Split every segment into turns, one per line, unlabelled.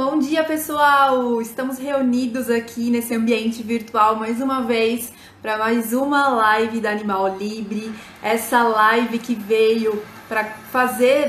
Bom dia, pessoal! Estamos reunidos aqui nesse ambiente virtual mais uma vez para mais uma live da Animal Livre. Essa live que veio para fazer,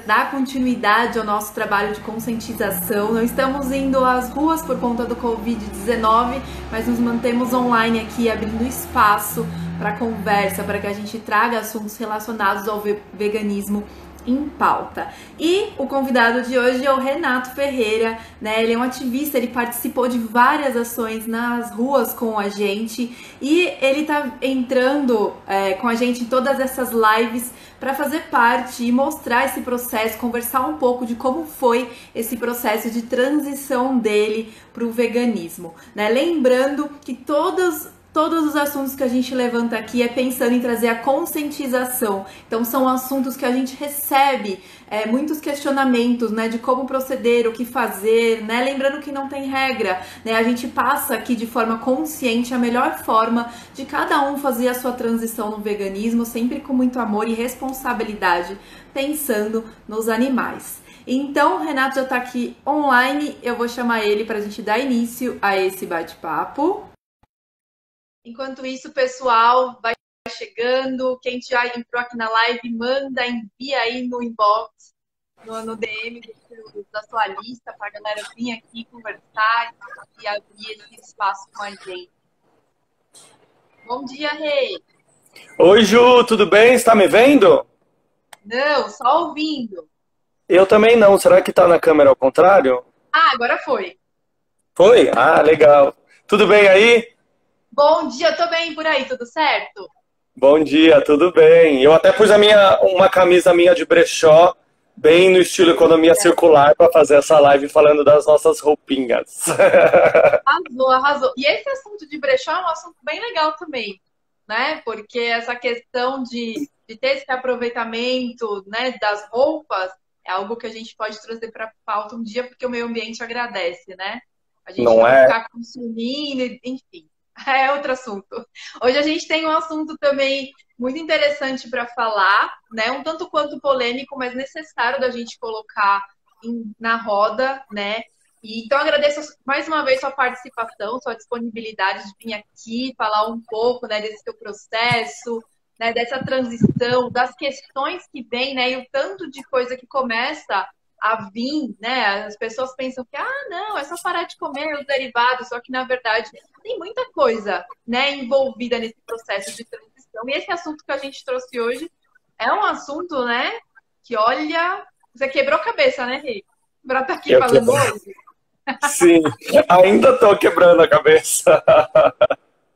dar continuidade ao nosso trabalho de conscientização. Não estamos indo às ruas por conta do Covid-19, mas nos mantemos online aqui, abrindo espaço para conversa, para que a gente traga assuntos relacionados ao veganismo em pauta. E o convidado de hoje é o Renato Ferreira, né? Ele é um ativista, ele participou de várias ações nas ruas com a gente e ele tá entrando com a gente em todas essas lives para fazer parte e mostrar esse processo, conversar um pouco de como foi esse processo de transição dele para o veganismo, né? Lembrando que todos os assuntos que a gente levanta aqui é pensando em trazer a conscientização. Então são assuntos que a gente recebe muitos questionamentos, né, de como proceder, o que fazer, né? Lembrando que não tem regra, né? A gente passa aqui de forma consciente a melhor forma de cada um fazer a sua transição no veganismo, sempre com muito amor e responsabilidade, pensando nos animais. Então, o Renato já está aqui online, eu vou chamar ele para a gente dar início a esse bate-papo. Enquanto isso, o pessoal vai chegando. Quem já entrou aqui na live, envia aí no inbox, no DM da sua lista, para a galera vir aqui conversar e abrir esse espaço com a gente. Bom dia, Rei.
Oi, Ju, tudo bem? Está me vendo?
Não, só ouvindo.
Eu também não. Será que está na câmera ao contrário?
Ah, agora foi.
Foi? Ah, legal. Tudo bem aí?
Bom dia, tô bem por aí, tudo certo?
Bom dia, tudo bem. Eu até pus uma camisa minha de brechó, bem no estilo economia circular, para fazer essa live falando das nossas roupinhas.
Arrasou, arrasou. E esse assunto de brechó é um assunto bem legal também, né? Porque essa questão de ter esse aproveitamento, né, das roupas é algo que a gente pode trazer para a pauta um dia, porque o meio ambiente agradece, né? A gente não ficar consumindo, enfim. É outro assunto. Hoje a gente tem um assunto também muito interessante para falar, né? Um tanto quanto polêmico, mas necessário da gente colocar na roda, né? E, então agradeço mais uma vez sua participação, sua disponibilidade de vir aqui falar um pouco, né, desse seu processo, né, dessa transição, das questões que vem, né? E o tanto de coisa que começa a vir, né? As pessoas pensam que, não, é só parar de comer os derivados, só que, na verdade, tem muita coisa, né, envolvida nesse processo de transição. E esse assunto que a gente trouxe hoje é um assunto, né, que, olha, você quebrou a cabeça, né, Rei? Pra estar aqui falando hoje.
Sim, ainda estou quebrando a cabeça.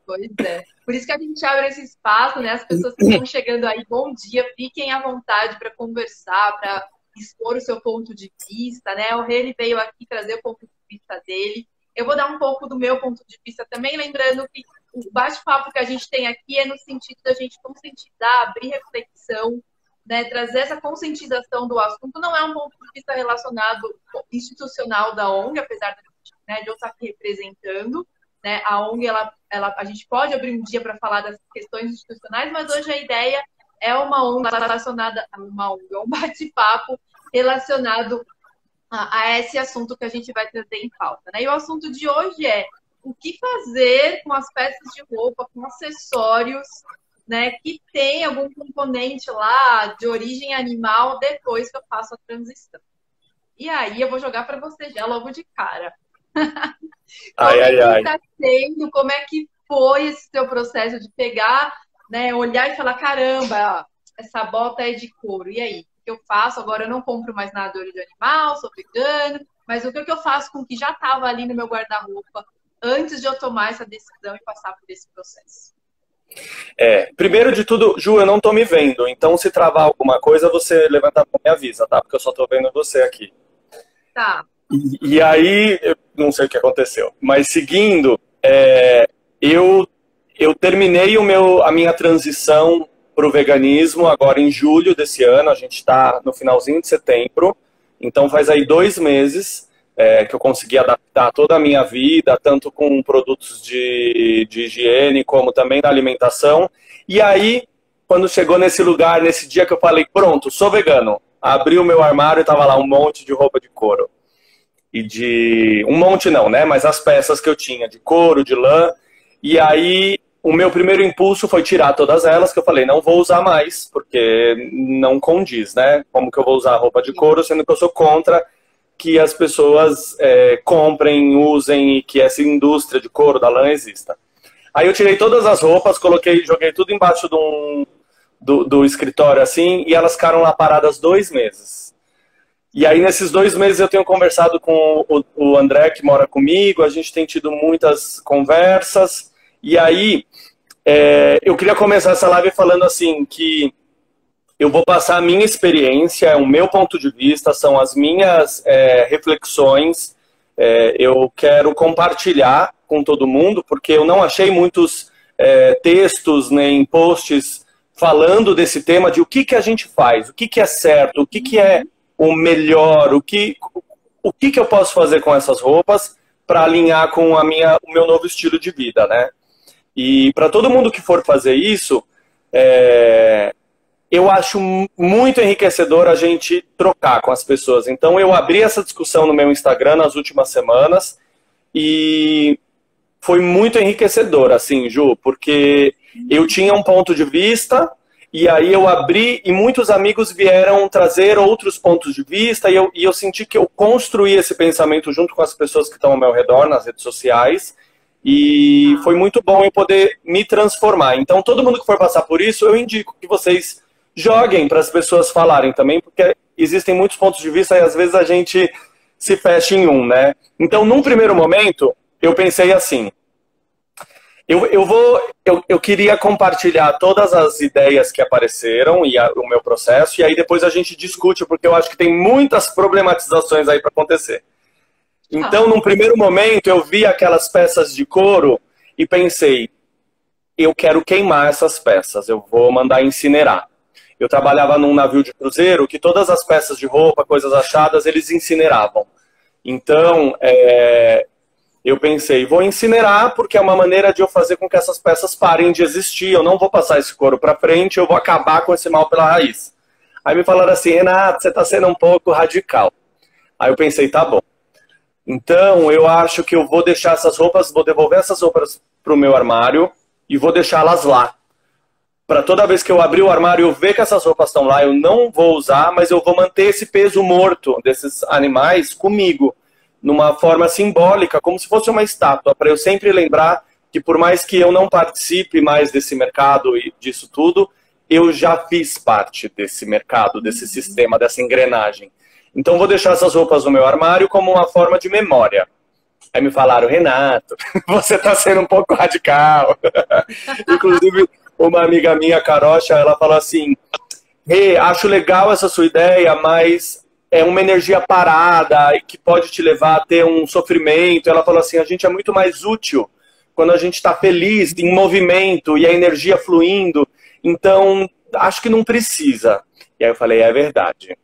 Pois é. Por isso que a gente abre esse espaço, né? As pessoas que estão chegando aí, bom dia, fiquem à vontade para conversar, para expor o seu ponto de vista, né? O Rei veio aqui trazer o ponto de vista dele. Eu vou dar um pouco do meu ponto de vista também, lembrando que o bate-papo que a gente tem aqui é no sentido da gente conscientizar, abrir reflexão, né? Trazer essa conscientização do assunto. Não é um ponto de vista relacionado institucional da ONG, apesar de, né, de eu estar aqui representando, né? A ONG, a gente pode abrir um dia para falar das questões institucionais, mas hoje a ideia é uma ONG relacionada a um bate-papo relacionado a esse assunto que a gente vai trazer em pauta, né? E o assunto de hoje é o que fazer com as peças de roupa, com acessórios, né, que tem algum componente lá de origem animal depois que eu faço a transição. E aí eu vou jogar para você já logo de cara. Tá sendo, como é que foi esse seu processo de pegar, né, olhar e falar, caramba, essa bota é de couro, e aí? O que eu faço? Agora eu não compro mais nada de origem animal, sou vegano, mas o que eu faço com o que já estava ali no meu guarda-roupa antes de eu tomar essa decisão e passar por esse processo?
Primeiro de tudo, Ju, eu não tô me vendo, então se travar alguma coisa, você levanta a mão e me avisa, tá? Porque eu só tô vendo você aqui.
Tá.
E aí, eu não sei o que aconteceu, mas seguindo, eu terminei a minha transição para o veganismo agora em julho desse ano. A gente está no finalzinho de setembro, então faz aí 2 meses que eu consegui adaptar toda a minha vida, tanto com produtos de higiene, como também na alimentação. E aí, quando chegou nesse lugar, nesse dia que eu falei, pronto, sou vegano, abri o meu armário e estava lá um monte de roupa de couro. e de... Um monte não, né? Mas as peças que eu tinha, de couro, de lã. E aí, o meu primeiro impulso foi tirar todas elas, que eu falei, não vou usar mais, porque não condiz, né? Como que eu vou usar roupa de couro, sendo que eu sou contra que as pessoas comprem, usem e que essa indústria de couro da lã exista. Aí eu tirei todas as roupas, joguei tudo embaixo do escritório assim, e elas ficaram lá paradas 2 meses. E aí nesses 2 meses eu tenho conversado com o André, que mora comigo, a gente tem tido muitas conversas, e aí eu queria começar essa live falando assim, que eu vou passar a minha experiência, o meu ponto de vista, são as minhas reflexões. Eu quero compartilhar com todo mundo, porque eu não achei muitos textos nem posts falando desse tema de o que a gente faz, o que é certo, o que é o melhor, o que eu posso fazer com essas roupas para alinhar com o meu novo estilo de vida, né? E para todo mundo que for fazer isso, eu acho muito enriquecedor a gente trocar com as pessoas. Então eu abri essa discussão no meu Instagram nas últimas semanas e foi muito enriquecedor, assim, Ju, porque eu tinha um ponto de vista e aí eu abri e muitos amigos vieram trazer outros pontos de vista e eu senti que eu construí esse pensamento junto com as pessoas que estão ao meu redor nas redes sociais e foi muito bom eu poder me transformar. Então todo mundo que for passar por isso, eu indico que vocês joguem para as pessoas falarem também, porque existem muitos pontos de vista e às vezes a gente se fecha em um, né? Então, num primeiro momento, eu pensei assim, eu queria compartilhar todas as ideias que apareceram e o meu processo, e aí depois a gente discute, porque eu acho que tem muitas problematizações aí para acontecer. Então, num primeiro momento, eu vi aquelas peças de couro e pensei, eu quero queimar essas peças, eu vou mandar incinerar. Eu trabalhava num navio de cruzeiro que todas as peças de roupa, coisas achadas, eles incineravam. Então, eu pensei, vou incinerar porque é uma maneira de eu fazer com que essas peças parem de existir. Eu não vou passar esse couro para frente, eu vou acabar com esse mal pela raiz. Aí me falaram assim, Renato, você está sendo um pouco radical. Aí eu pensei, tá bom. Então, eu acho que eu vou deixar essas roupas, vou devolver essas roupas para o meu armário e vou deixá-las lá. Para toda vez que eu abrir o armário e eu ver que essas roupas estão lá, eu não vou usar, mas eu vou manter esse peso morto desses animais comigo, numa forma simbólica, como se fosse uma estátua, para eu sempre lembrar que por mais que eu não participe mais desse mercado e disso tudo, eu já fiz parte desse mercado, desse sistema, dessa engrenagem. Então vou deixar essas roupas no meu armário como uma forma de memória. Aí me falaram, Renato, você está sendo um pouco radical. Inclusive, uma amiga minha, Carocha, ela falou assim, acho legal essa sua ideia, mas é uma energia parada e que pode te levar a ter um sofrimento. Ela falou assim, a gente é muito mais útil quando a gente está feliz, em movimento e a energia fluindo. Então, acho que não precisa. E aí eu falei, é verdade.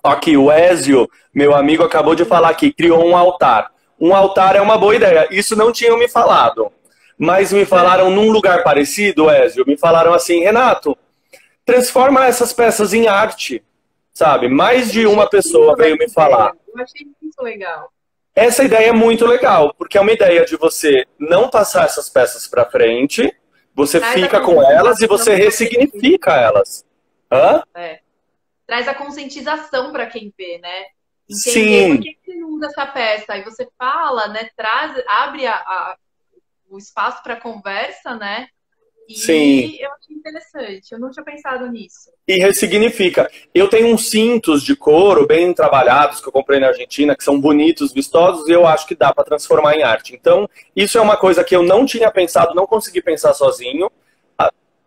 Aqui, o Ézio, meu amigo, acabou de falar aqui, criou um altar. Um altar é uma boa ideia. Isso não tinham me falado. Mas me falaram num lugar parecido, Ézio, me falaram assim, Renato, transforma essas peças em arte, sabe? Mais de uma pessoa veio me falar.
Eu achei muito legal.
Essa ideia é muito legal, porque é uma ideia de você não passar essas peças para frente, você fica com elas e você ressignifica elas. Hã?
Traz a conscientização para quem vê, né? Entender
Sim.
por que você não usa essa peça. Aí você fala, né? Abre o espaço para conversa, né? E
Sim.
eu achei interessante. Eu não tinha pensado nisso.
E ressignifica. Eu tenho uns cintos de couro bem trabalhados que eu comprei na Argentina, que são bonitos, vistosos, e eu acho que dá para transformar em arte. Então, isso é uma coisa que eu não tinha pensado, não consegui pensar sozinho.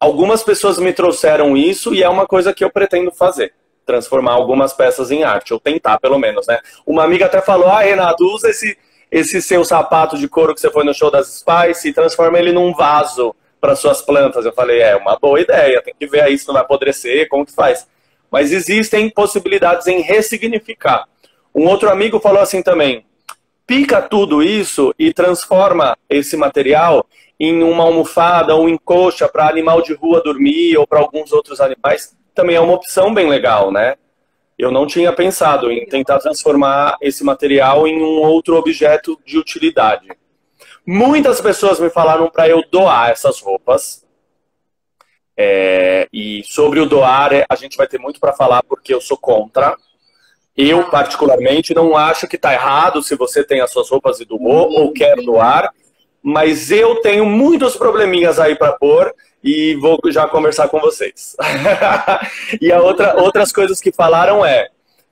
Algumas pessoas me trouxeram isso e é uma coisa que eu pretendo fazer. Transformar algumas peças em arte, ou tentar, pelo menos, né? Uma amiga até falou, Renato, usa esse seu sapato de couro que você foi no show das Spice e transforma ele num vaso para suas plantas. Eu falei, uma boa ideia, tem que ver aí se não vai apodrecer, como que faz. Mas existem possibilidades em ressignificar. Um outro amigo falou assim também, pica tudo isso e transforma esse material em uma almofada ou em coxa para animal de rua dormir ou para alguns outros animais. Também é uma opção bem legal, né? Eu não tinha pensado em tentar transformar esse material em um outro objeto de utilidade. Muitas pessoas me falaram para eu doar essas roupas. E sobre o doar, a gente vai ter muito para falar, porque eu sou contra. Eu, particularmente, não acho que está errado se você tem as suas roupas e doou ou quer doar, mas eu tenho muitos probleminhas aí para pôr e vou já conversar com vocês. E outras coisas que falaram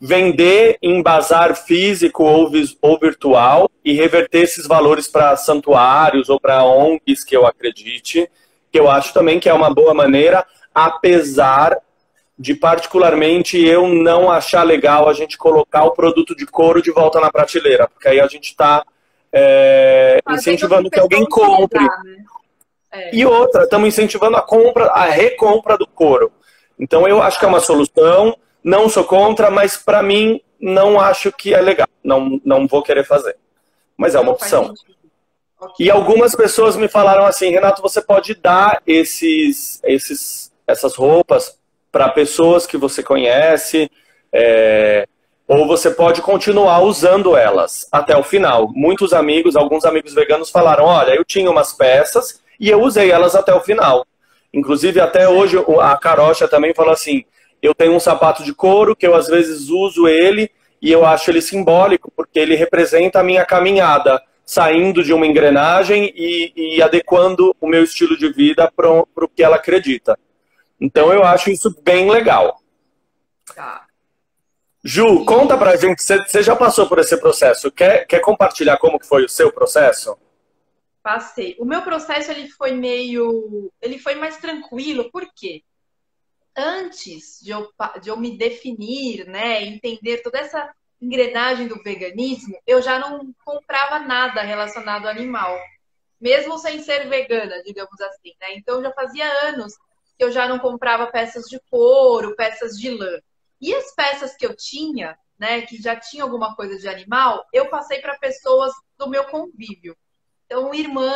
vender em bazar físico ou virtual e reverter esses valores para santuários ou para ONGs que eu acredite, que eu acho também que é uma boa maneira, apesar de particularmente eu não achar legal a gente colocar o produto de couro de volta na prateleira, porque aí a gente está incentivando que alguém compre. Né? E outra, estamos incentivando a recompra do couro. Então eu acho que é uma solução, não sou contra, mas para mim não acho que é legal. Não vou querer fazer. Mas é uma opção. E algumas pessoas me falaram assim, Renato, você pode dar essas roupas para pessoas que você conhece, ou você pode continuar usando elas até o final. Alguns amigos veganos falaram, olha, eu tinha umas peças e eu usei elas até o final. Inclusive, até hoje, a Carocha também falou assim, eu tenho um sapato de couro que eu às vezes uso ele e eu acho ele simbólico, porque ele representa a minha caminhada, saindo de uma engrenagem e adequando o meu estilo de vida para o que ela acredita. Então eu acho isso bem legal.
Tá.
Ju, conta pra gente, você já passou por esse processo? Quer compartilhar como que foi o seu processo?
Passei. O meu processo ele foi mais tranquilo, por quê? Antes de eu me definir, né, entender toda essa engrenagem do veganismo, eu já não comprava nada relacionado ao animal, mesmo sem ser vegana, digamos assim, né? Então já fazia anos que eu já não comprava peças de couro, peças de lã. E as peças que eu tinha, né, que já tinha alguma coisa de animal, eu passei para pessoas do meu convívio. Então, irmã,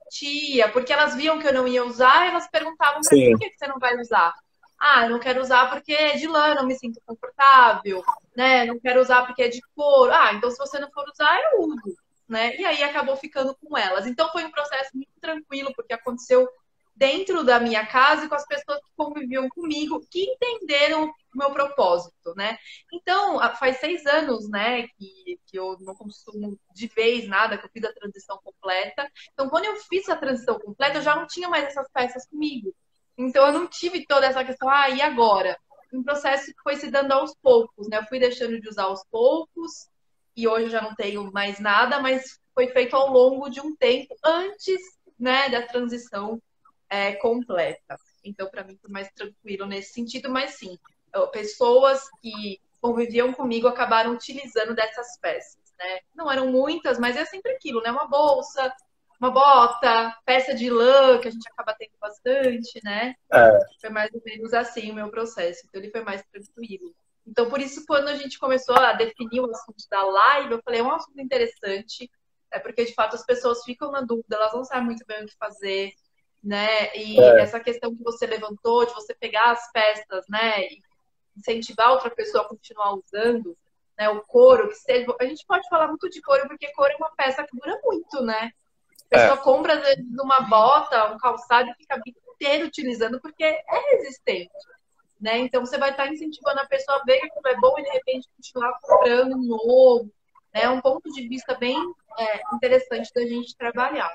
tia, porque elas viam que eu não ia usar, elas perguntavam para mim, por que você não vai usar? Ah, eu não quero usar porque é de lã, não me sinto confortável, né? Não quero usar porque é de couro. Ah, então se você não for usar, eu uso, né? E aí acabou ficando com elas. Então foi um processo muito tranquilo, porque aconteceu dentro da minha casa e com as pessoas que conviviam comigo, que entenderam o meu propósito, né? Então, faz 6 anos, né, que eu não consumo de vez nada, que eu fiz a transição completa. Então, quando eu fiz a transição completa, eu já não tinha mais essas peças comigo. Então, eu não tive toda essa questão, e agora? Um processo que foi se dando aos poucos, né? Eu fui deixando de usar aos poucos e hoje eu já não tenho mais nada, mas foi feito ao longo de um tempo antes, né, da transição completa. Então, para mim, foi mais tranquilo nesse sentido, mas sim, pessoas que conviviam comigo acabaram utilizando dessas peças, né? Não eram muitas, mas é sempre aquilo, né? Uma bolsa, uma bota, peça de lã, que a gente acaba tendo bastante, né? Foi mais ou menos assim o meu processo. Então, ele foi mais tranquilo. Então, por isso, quando a gente começou a definir o assunto da live, eu falei, é um assunto interessante, porque, de fato, as pessoas ficam na dúvida, elas não sabem muito bem o que fazer, né? E essa questão que você levantou, de você pegar as peças, né? E incentivar outra pessoa a continuar usando, né? O couro, que seja... A gente pode falar muito de couro, porque couro é uma peça que dura muito, né? A pessoa compra, às vezes, uma bota, um calçado e fica a vida inteira utilizando, porque é resistente, né? Então, você vai estar incentivando a pessoa a ver que aquilo é bom e, de repente, continuar comprando um novo, né? É um ponto de vista bem interessante da gente trabalhar.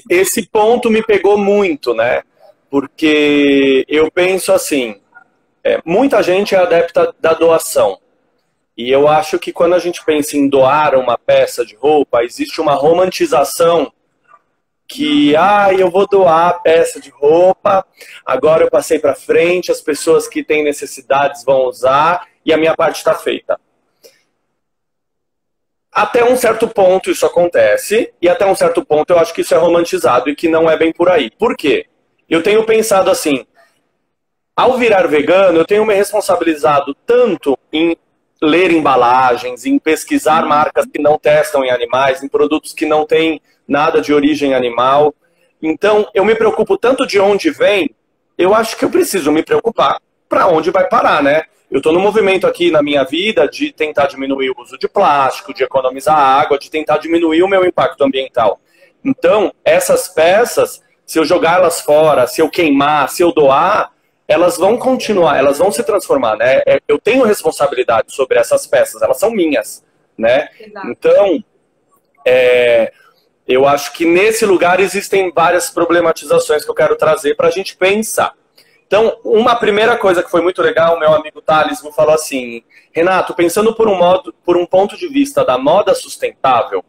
Esse ponto me pegou muito, né? Porque eu penso assim, muita gente é adepta da doação. E eu acho que quando a gente pensa em doar uma peça de roupa, existe uma romantização que, eu vou doar a peça de roupa, agora eu passei para frente, as pessoas que têm necessidades vão usar e a minha parte está feita. Até um certo ponto isso acontece, e até um certo ponto eu acho que isso é romantizado e que não é bem por aí. Por quê? Eu tenho pensado assim, ao virar vegano, eu tenho me responsabilizado tanto em ler embalagens, em pesquisar marcas que não testam em animais, em produtos que não têm nada de origem animal. Então, eu me preocupo tanto de onde vem, eu acho que eu preciso me preocupar para onde vai parar, né? Eu estou no movimento aqui na minha vida de tentar diminuir o uso de plástico, de economizar água, de tentar diminuir o meu impacto ambiental. Então, essas peças, se eu jogar elas fora, se eu queimar, se eu doar, elas vão continuar, elas vão se transformar, né? Eu tenho responsabilidade sobre essas peças, elas são minhas, né?
Exato.
Então, eu acho que nesse lugar existem várias problematizações que eu quero trazer para a gente pensar. Então, uma primeira coisa que foi muito legal, o meu amigo Thales me falou assim, Renato, pensando por um ponto de vista da moda sustentável,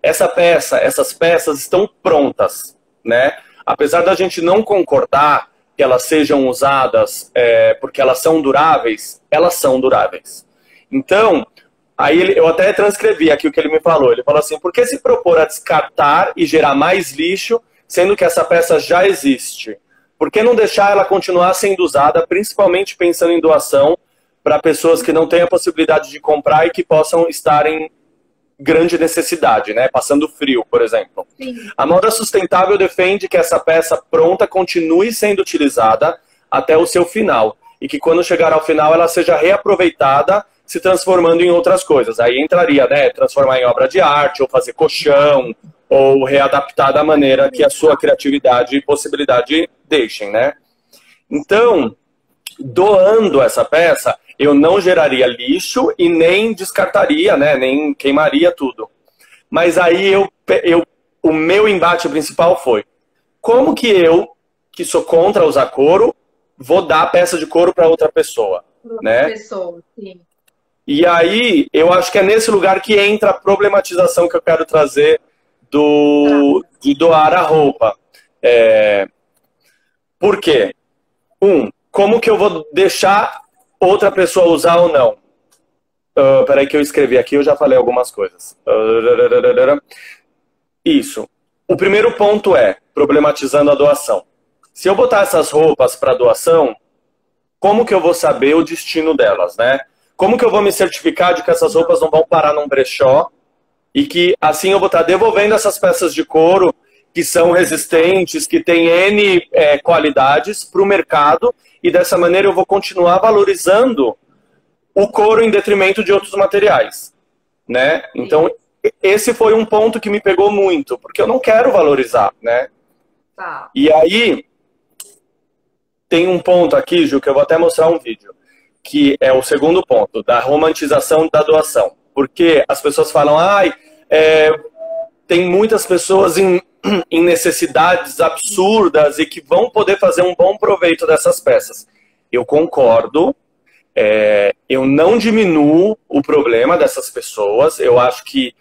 essas peças estão prontas, né? Apesar da gente não concordar que elas sejam usadas porque elas são duráveis, elas são duráveis. Então, aí eu até transcrevi aqui o que ele me falou. Ele falou assim, por que se propor a descartar e gerar mais lixo, sendo que essa peça já existe? Por que não deixar ela continuar sendo usada, principalmente pensando em doação, para pessoas que não têm a possibilidade de comprar e que possam estar em grande necessidade, né? Passando frio, por exemplo.
Sim.
A moda sustentável defende que essa peça pronta continue sendo utilizada até o seu final. E que quando chegar ao final ela seja reaproveitada, se transformando em outras coisas. Aí entraria, né? Transformar em obra de arte, ou fazer colchão, ou readaptar da maneira que a sua criatividade e possibilidade deixem, né? Então, doando essa peça, eu não geraria lixo e nem descartaria, né? Nem queimaria tudo. Mas aí o meu embate principal foi, como que eu, que sou contra usar couro, vou dar a peça de couro para outra pessoa, né?
Pessoa, sim.
E aí, eu acho que é nesse lugar que entra a problematização que eu quero trazer de doar a roupa. Por quê? Como que eu vou deixar outra pessoa usar ou não? Peraí que eu escrevi aqui, eu já falei algumas coisas. Isso. O primeiro ponto é problematizando a doação. Se eu botar essas roupas para doação, como que eu vou saber o destino delas, né? Como que eu vou me certificar de que essas roupas não vão parar num brechó e que assim eu vou estar devolvendo essas peças de couro que são resistentes, que têm N qualidades para o mercado e dessa maneira eu vou continuar valorizando o couro em detrimento de outros materiais, né? Então, esse foi um ponto que me pegou muito, porque eu não quero valorizar, né?
Tá.
E aí, tem um ponto aqui, Ju, que eu vou até mostrar um vídeo, que é o segundo ponto, da romantização da doação. Porque as pessoas falam, tem muitas pessoas em necessidades absurdas e que vão poder fazer um bom proveito dessas peças. Eu concordo, eu não diminuo o problema dessas pessoas, eu acho que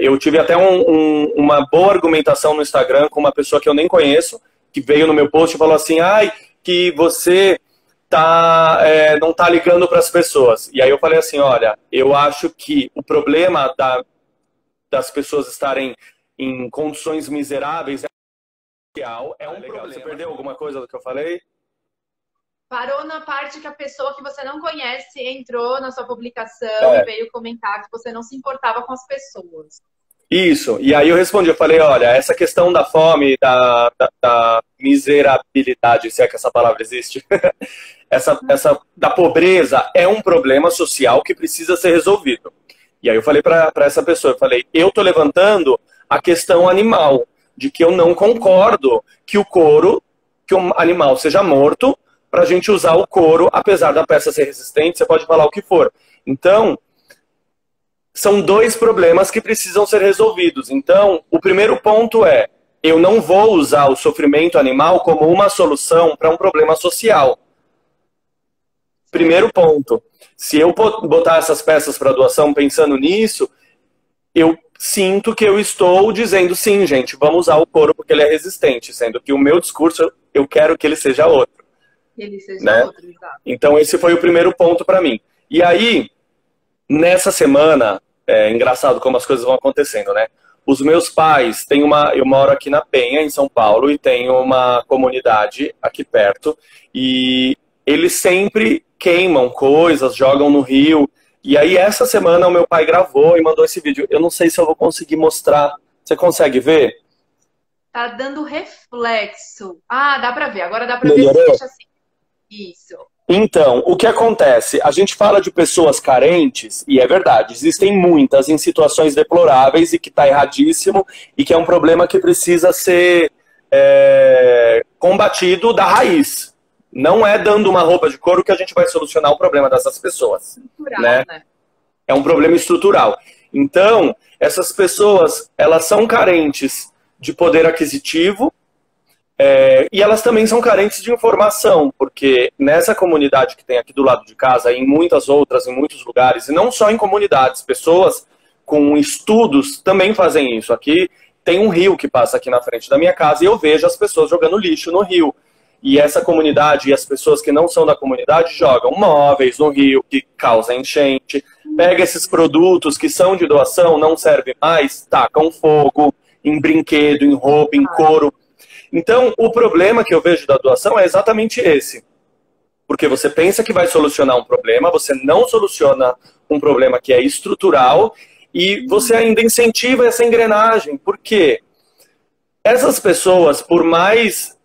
eu tive até uma boa argumentação no Instagram com uma pessoa que eu nem conheço, que veio no meu post e falou assim, que você não tá ligando para as pessoas. E aí eu falei assim, olha, eu acho que o problema das pessoas estarem em condições miseráveis é um problema. Você perdeu alguma coisa do que eu falei?
Parou na parte que a pessoa que você não conhece entrou na sua publicação e veio comentar que você não se importava com as pessoas. Isso.
E aí eu respondi, eu falei, olha, essa questão da fome, da miserabilidade, se é que essa palavra existe, da pobreza é um problema social que precisa ser resolvido. E aí eu falei para essa pessoa, eu tô levantando a questão animal, de que eu não concordo que o animal seja morto para a gente usar o couro, apesar da peça ser resistente, você pode falar o que for. Então, são dois problemas que precisam ser resolvidos. Então, o primeiro ponto é, eu não vou usar o sofrimento animal como uma solução para um problema social. Primeiro ponto. Se eu botar essas peças para doação pensando nisso, eu sinto que eu estou dizendo, sim, gente, vamos usar o couro porque ele é resistente, sendo que o meu discurso, eu quero que ele seja outro.
Ele seja
né?
outro, exato.
Então esse foi o primeiro ponto para mim. E aí, nessa semana, engraçado como as coisas vão acontecendo, né? Os meus pais têm eu moro aqui na Penha, em São Paulo, e tenho uma comunidade aqui perto, e eles sempre queimam coisas, jogam no rio. E aí essa semana o meu pai gravou e mandou esse vídeo. Eu não sei se eu vou conseguir mostrar. Você consegue ver?
Tá dando reflexo. Ah, dá pra ver. Agora dá pra ver
Melhorou?
se deixa assim. Isso.
Então, o que acontece? A gente fala de pessoas carentes, e é verdade, existem muitas em situações deploráveis e que está erradíssimo e que é um problema que precisa ser combatido da raiz. Não é dando uma roupa de couro que a gente vai solucionar o problema dessas pessoas.
Estrutural,
né?
né?
É um problema estrutural. Então, essas pessoas, elas são carentes de poder aquisitivo, e elas também são carentes de informação, porque nessa comunidade que tem aqui do lado de casa, e em muitas outras, em muitos lugares, e não só em comunidades, pessoas com estudos também fazem isso. Aqui tem um rio que passa aqui na frente da minha casa e eu vejo as pessoas jogando lixo no rio. E essa comunidade e as pessoas que não são da comunidade jogam móveis no rio, que causa enchente, pega esses produtos que são de doação, não servem mais, tacam fogo em brinquedo, em roupa, em couro. Então, o problema que eu vejo da doação é exatamente esse. Porque você pensa que vai solucionar um problema, você não soluciona um problema que é estrutural e você ainda incentiva essa engrenagem. Por quê? Essas pessoas, por mais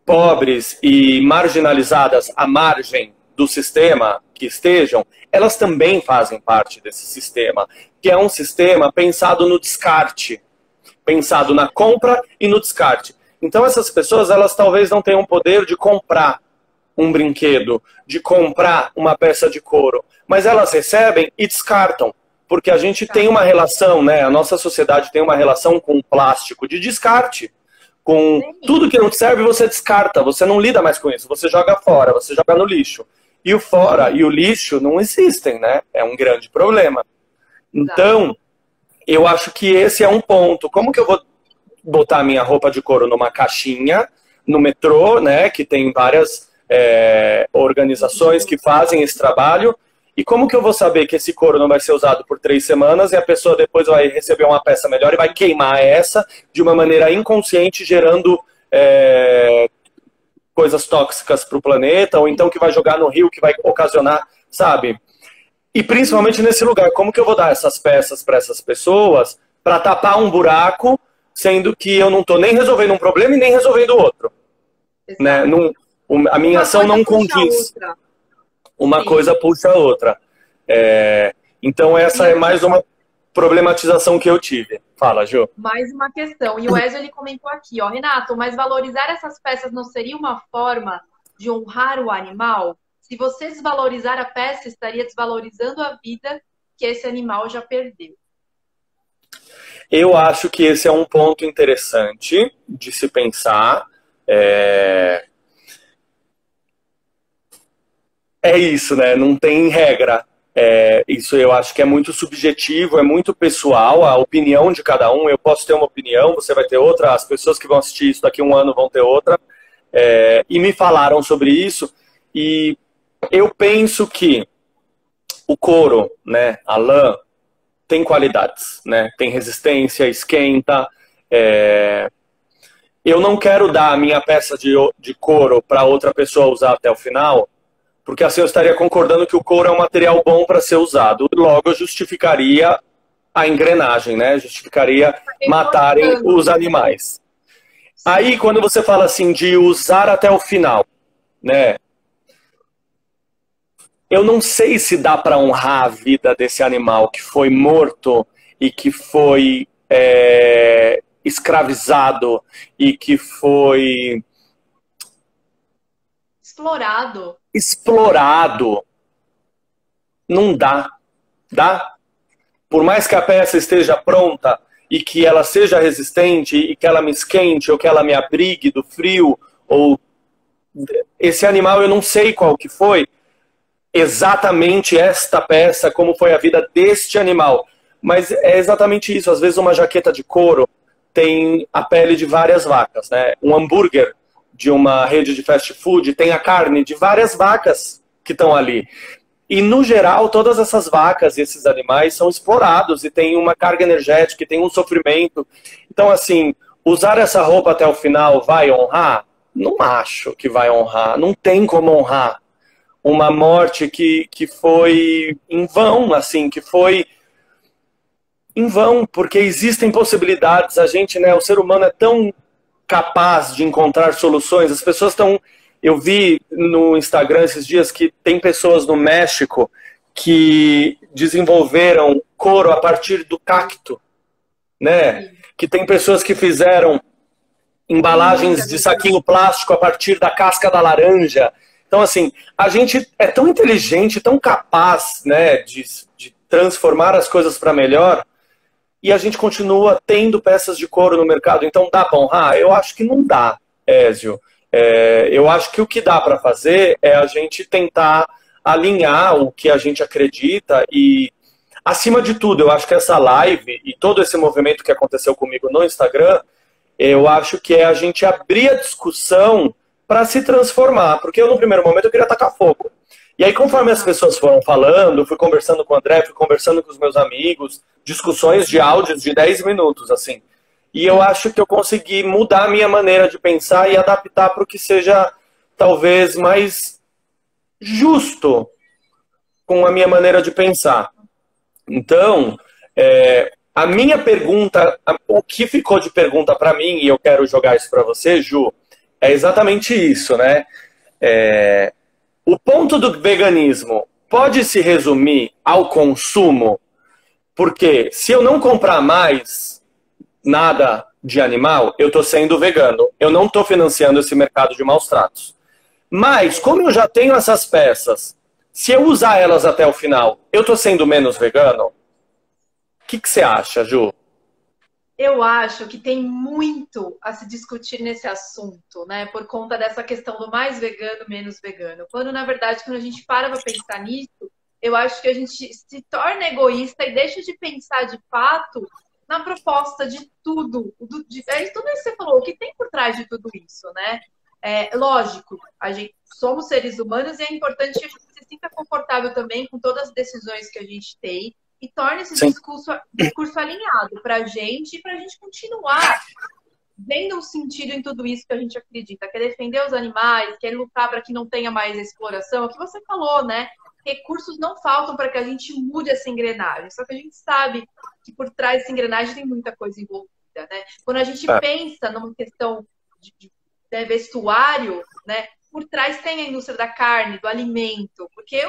pobres e marginalizadas à margem do sistema que estejam, elas também fazem parte desse sistema, que é um sistema pensado no descarte, pensado na compra e no descarte. Então essas pessoas, elas talvez não tenham o poder de comprar um brinquedo, de comprar uma peça de couro, mas elas recebem e descartam, porque a gente tem uma relação, né? A nossa sociedade tem uma relação com o plástico de descarte. Com tudo que não te serve, você descarta, você não lida mais com isso, você joga fora, você joga no lixo. E o fora e o lixo não existem, né? É um grande problema. Então, eu acho que esse é um ponto. Como que eu vou botar a minha roupa de couro numa caixinha, no metrô, né? Que tem várias organizações que fazem esse trabalho. E como que eu vou saber que esse couro não vai ser usado por 3 semanas e a pessoa depois vai receber uma peça melhor e vai queimar essa de uma maneira inconsciente, gerando coisas tóxicas para o planeta, ou então que vai jogar no rio, que vai ocasionar, sabe? E principalmente nesse lugar, como que eu vou dar essas peças para essas pessoas para tapar um buraco, sendo que eu não estou nem resolvendo um problema e nem resolvendo outro? Né? Não, a minha ação não condiz. Uma coisa puxa a outra. Então essa é mais uma problematização que eu tive. Fala, Ju.
Mais uma questão. E o Ezio, ele comentou aqui, ó, Renato, mas valorizar essas peças não seria uma forma de honrar o animal? Se você desvalorizar a peça, estaria desvalorizando a vida que esse animal já perdeu.
Eu acho que esse é um ponto interessante de se pensar. É isso, né? Não tem regra. Isso eu acho que é muito subjetivo, é muito pessoal, a opinião de cada um. Eu posso ter uma opinião, você vai ter outra, as pessoas que vão assistir isso daqui a um ano vão ter outra. E me falaram sobre isso. E eu penso que o couro, né, a lã, tem qualidades, né? Tem resistência, esquenta. Eu não quero dar a minha peça de couro para outra pessoa usar até o final, porque assim eu estaria concordando que o couro é um material bom para ser usado. Logo eu justificaria a engrenagem, né? Justificaria matarem os animais. Aí quando você fala assim de usar até o final, né? Eu não sei se dá para honrar a vida desse animal que foi morto e que foi escravizado e que foi explorado. Não dá. Dá? Por mais que a peça esteja pronta e que ela seja resistente e que ela me esquente ou que ela me abrigue do frio, ou esse animal eu não sei qual que foi exatamente esta peça, como foi a vida deste animal. Mas é exatamente isso. Às vezes uma jaqueta de couro tem a pele de várias vacas, né? Um hambúrguer de uma rede de fast food tem a carne de várias vacas que estão ali. E, no geral, todas essas vacas e esses animais são explorados e tem uma carga energética, e tem um sofrimento. Então, assim, usar essa roupa até o final vai honrar? Não acho que vai honrar. Não tem como honrar uma morte que foi em vão, assim, que foi em vão, porque existem possibilidades. A gente, né, o ser humano é tão capaz de encontrar soluções. As pessoas estão Eu vi no Instagram esses dias que tem pessoas no México que desenvolveram couro a partir do cacto, né? Que tem pessoas que fizeram embalagens de saquinho plástico a partir da casca da laranja. Então, assim, a gente é tão inteligente, tão capaz, né, de transformar as coisas para melhor, e a gente continua tendo peças de couro no mercado. Então, dá para honrar? Eu acho que não dá, Ézio. Eu acho que o que dá para fazer é a gente tentar alinhar o que a gente acredita e, acima de tudo, eu acho que essa live e todo esse movimento que aconteceu comigo no Instagram, eu acho que é a gente abrir a discussão para se transformar. Porque eu, no primeiro momento, eu queria tacar fogo. E aí, conforme as pessoas foram falando, fui conversando com o André, fui conversando com os meus amigos, discussões de áudios de 10 minutos, assim. E eu acho que eu consegui mudar a minha maneira de pensar e adaptar para o que seja, talvez, mais justo com a minha maneira de pensar. Então, a minha pergunta, o que ficou de pergunta para mim, e eu quero jogar isso para você, Ju, é exatamente isso, né? O ponto do veganismo pode se resumir ao consumo, porque se eu não comprar mais nada de animal, eu estou sendo vegano. Eu não estou financiando esse mercado de maus tratos. Mas, como eu já tenho essas peças, se eu usar elas até o final, eu estou sendo menos vegano? O que você acha, Ju?
Eu acho que tem muito a se discutir nesse assunto, né? Por conta dessa questão do mais vegano, menos vegano. Quando, na verdade, quando a gente para pensar nisso, eu acho que a gente se torna egoísta e deixa de pensar de fato na proposta de tudo. Tudo isso que você falou, o que tem por trás de tudo isso, né? Lógico, a gente somos seres humanos e é importante que a gente se sinta confortável também com todas as decisões que a gente tem e torne esse discurso alinhado para a gente e para a gente continuar vendo um sentido em tudo isso que a gente acredita, quer defender os animais, quer lutar para que não tenha mais exploração, é o que você falou, né? Recursos não faltam para que a gente mude essa engrenagem, só que a gente sabe que por trás dessa engrenagem tem muita coisa envolvida, né? Quando a gente pensa numa questão de vestuário, né? Por trás tem a indústria da carne, do alimento, porque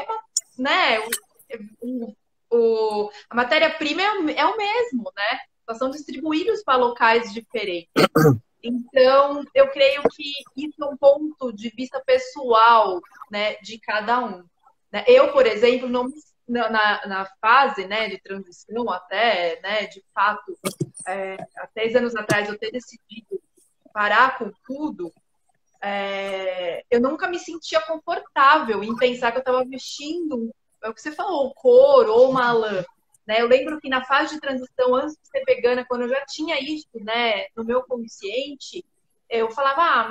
a matéria-prima é o mesmo, né? Só são distribuídos para locais diferentes. Então, eu creio que isso é um ponto de vista pessoal, né, de cada um. Eu, por exemplo, na fase, né, de transição até, né, de fato, há 6 anos atrás eu ter decidido parar com tudo, eu nunca me sentia confortável em pensar que eu estava vestindo, é o que você falou, couro ou uma lã. Né? Eu lembro que na fase de transição, antes de ser vegana, quando eu já tinha isso, né, no meu consciente, eu falava,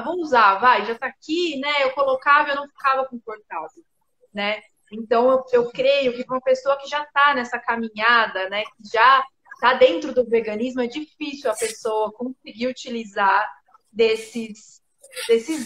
vou usar, vai, já tá aqui, né? Eu colocava e eu não ficava confortável, né? Então, eu creio que para uma pessoa que já está nessa caminhada, né, que já está dentro do veganismo, é difícil a pessoa conseguir utilizar desses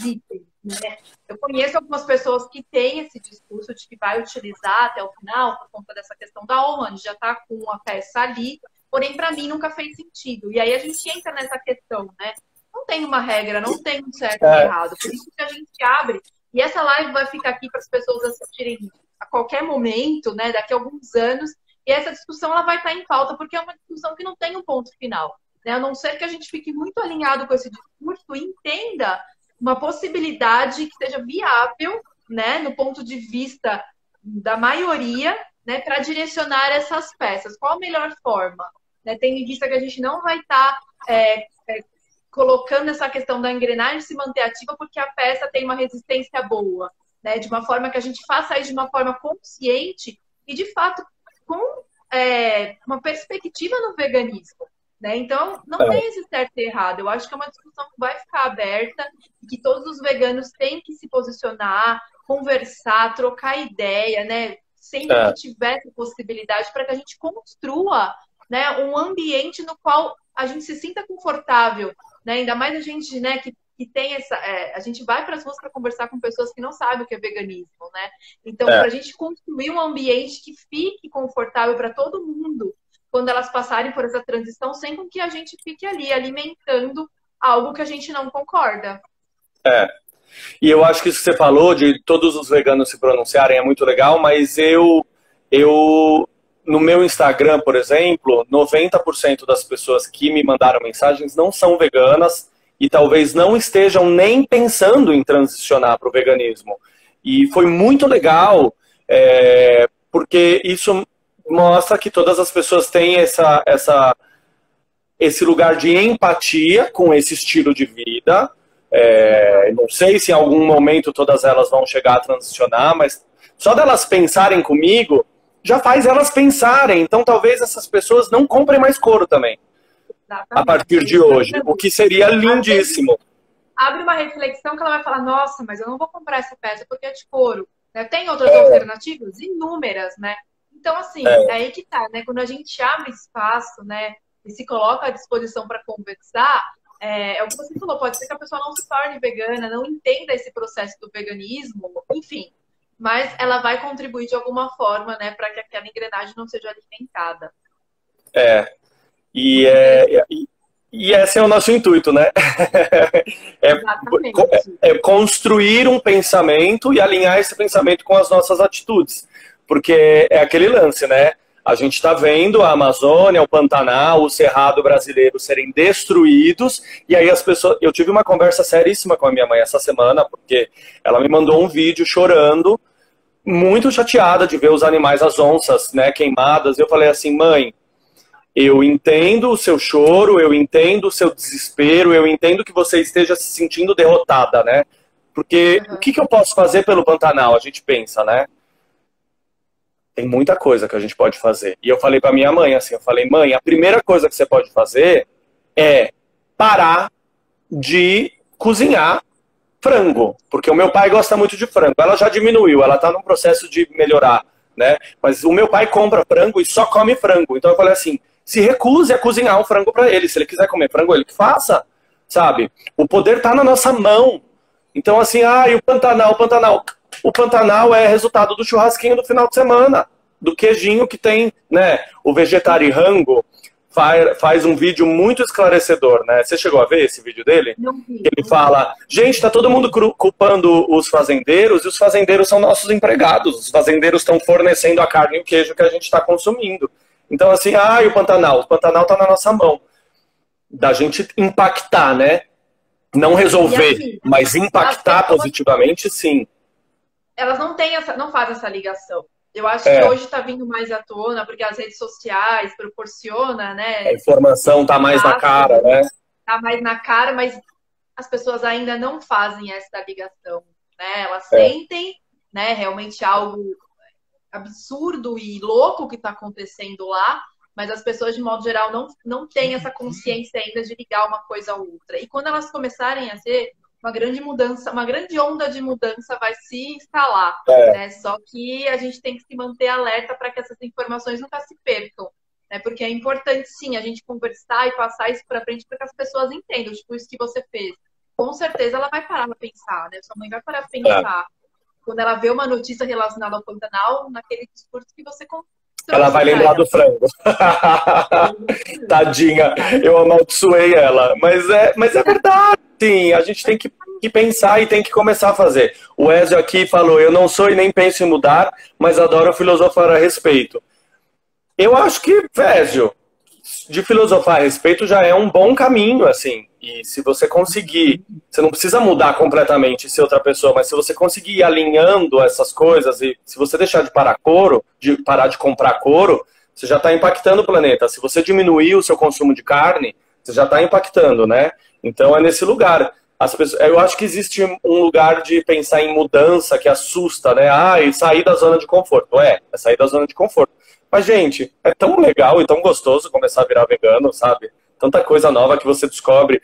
itens, né? Eu conheço algumas pessoas que têm esse discurso de que vai utilizar até o final por conta dessa questão da honra, de já está com a peça ali, porém para mim nunca fez sentido. E aí a gente entra nessa questão, né? Não tem uma regra, não tem um certo e errado. Por isso que a gente abre, e essa live vai ficar aqui para as pessoas assistirem a qualquer momento, né? Daqui a alguns anos, e essa discussão ela vai estar em pauta, porque é uma discussão que não tem um ponto final, né? A não ser que a gente fique muito alinhado com esse discurso e entenda uma possibilidade que seja viável, né, no ponto de vista da maioria, né, para direcionar essas peças. Qual a melhor forma? Né, tendo em vista que a gente não vai estar colocando essa questão da engrenagem se manter ativa porque a peça tem uma resistência boa, né, de uma forma que a gente faça isso de uma forma consciente e, de fato, com uma perspectiva no veganismo. Né? Então, não tem esse certo e errado. Eu acho que é uma discussão que vai ficar aberta e que todos os veganos têm que se posicionar, conversar, trocar ideia, né? Sempre que tiver essa possibilidade para que a gente construa, né, um ambiente no qual a gente se sinta confortável. Né? Ainda mais a gente, né, que tem essa... a gente vai para as ruas para conversar com pessoas que não sabem o que é veganismo. Né? Então, para a gente construir um ambiente que fique confortável para todo mundo, quando elas passarem por essa transição, sem com que a gente fique ali alimentando algo que a gente não concorda.
E eu acho que isso que você falou, de todos os veganos se pronunciarem, é muito legal, mas no meu Instagram, por exemplo, 90% das pessoas que me mandaram mensagens não são veganas e talvez não estejam nem pensando em transicionar para o veganismo. E foi muito legal, porque isso mostra que todas as pessoas têm esse lugar de empatia com esse estilo de vida. Não sei se em algum momento todas elas vão chegar a transicionar, mas só delas pensarem comigo já faz elas pensarem. Então talvez essas pessoas não comprem mais couro também. Exatamente. A partir de hoje, o que seria lindíssimo.
Abre uma reflexão que ela vai falar, nossa, mas eu não vou comprar essa peça porque é de couro. Né? Tem outras alternativas? Inúmeras, né? Então, assim, é aí que tá, né? Quando a gente abre espaço, né? E se coloca à disposição para conversar, é o que você falou, pode ser que a pessoa não se torne vegana, não entenda esse processo do veganismo, enfim. Mas ela vai contribuir de alguma forma, né? Para que aquela engrenagem não seja alimentada.
E esse é o nosso intuito, né? É construir um pensamento e alinhar esse pensamento com as nossas atitudes. Porque é aquele lance, né? A gente está vendo a Amazônia, o Pantanal, o Cerrado brasileiro serem destruídos. E aí as pessoas... Eu tive uma conversa seríssima com a minha mãe essa semana, porque ela me mandou um vídeo chorando, muito chateada de ver os animais, as onças, né, queimadas. Eu falei assim, mãe, eu entendo o seu choro, eu entendo o seu desespero, eu entendo que você esteja se sentindo derrotada, né? Porque o que eu posso fazer pelo Pantanal? A gente pensa, né? Tem muita coisa que a gente pode fazer. E eu falei pra minha mãe assim, eu falei, mãe, a primeira coisa que você pode fazer é parar de cozinhar frango. Porque o meu pai gosta muito de frango. Ela já diminuiu, ela tá num processo de melhorar, né? Mas o meu pai compra frango e só come frango. Então eu falei assim, se recuse a cozinhar um frango para ele. Se ele quiser comer frango, ele que faça, sabe? O poder tá na nossa mão. Então assim, e o Pantanal. O Pantanal é resultado do churrasquinho do final de semana, do queijinho que tem, né? O Vegetariango faz um vídeo muito esclarecedor, né? Você chegou a ver esse vídeo dele?
Não vi.
Ele fala, gente, tá todo mundo culpando os fazendeiros, e os fazendeiros são nossos empregados. Os fazendeiros estão fornecendo a carne e o queijo que a gente está consumindo. Então, assim, o Pantanal tá na nossa mão. Da gente impactar, né? Não resolver, assim, mas impactar positivamente, sim.
Elas não fazem essa ligação. Eu acho que hoje está vindo mais à tona, porque as redes sociais proporcionam, né?
A informação está mais na cara, né?
Está mais na cara, mas as pessoas ainda não fazem essa ligação, né? Elas sentem, né, realmente algo absurdo e louco que está acontecendo lá, mas as pessoas, de modo geral, não têm essa consciência ainda de ligar uma coisa a outra. E quando elas começarem a ser uma grande mudança, uma grande onda de mudança vai se instalar, né? Só que a gente tem que se manter alerta para que essas informações nunca se percam, né? Porque é importante, sim, a gente conversar e passar isso para frente para que as pessoas entendam, tipo, isso que você fez. Com certeza ela vai parar para pensar, né? Sua mãe vai parar para pensar. Quando ela vê uma notícia relacionada ao Pantanal, naquele discurso que você
ela vai lembrar do frango. Tadinha, eu amaldiçoei ela. Mas é verdade, sim. A gente tem que pensar e tem que começar a fazer. O Ezio aqui falou, eu não sou e nem penso em mudar, mas adoro filosofar a respeito. Eu acho que, Ezio, de filosofar a respeito já é um bom caminho, assim. E se você conseguir, você não precisa mudar completamente e ser outra pessoa, mas se você conseguir ir alinhando essas coisas, e se você deixar de parar de comprar couro, você já está impactando o planeta. Se você diminuir o seu consumo de carne, você já está impactando, né? Então é nesse lugar. Eu acho que existe um lugar de pensar em mudança que assusta, né? E sair da zona de conforto. É sair da zona de conforto. Mas, gente, é tão legal e tão gostoso começar a virar vegano, sabe? Tanta coisa nova que você descobre.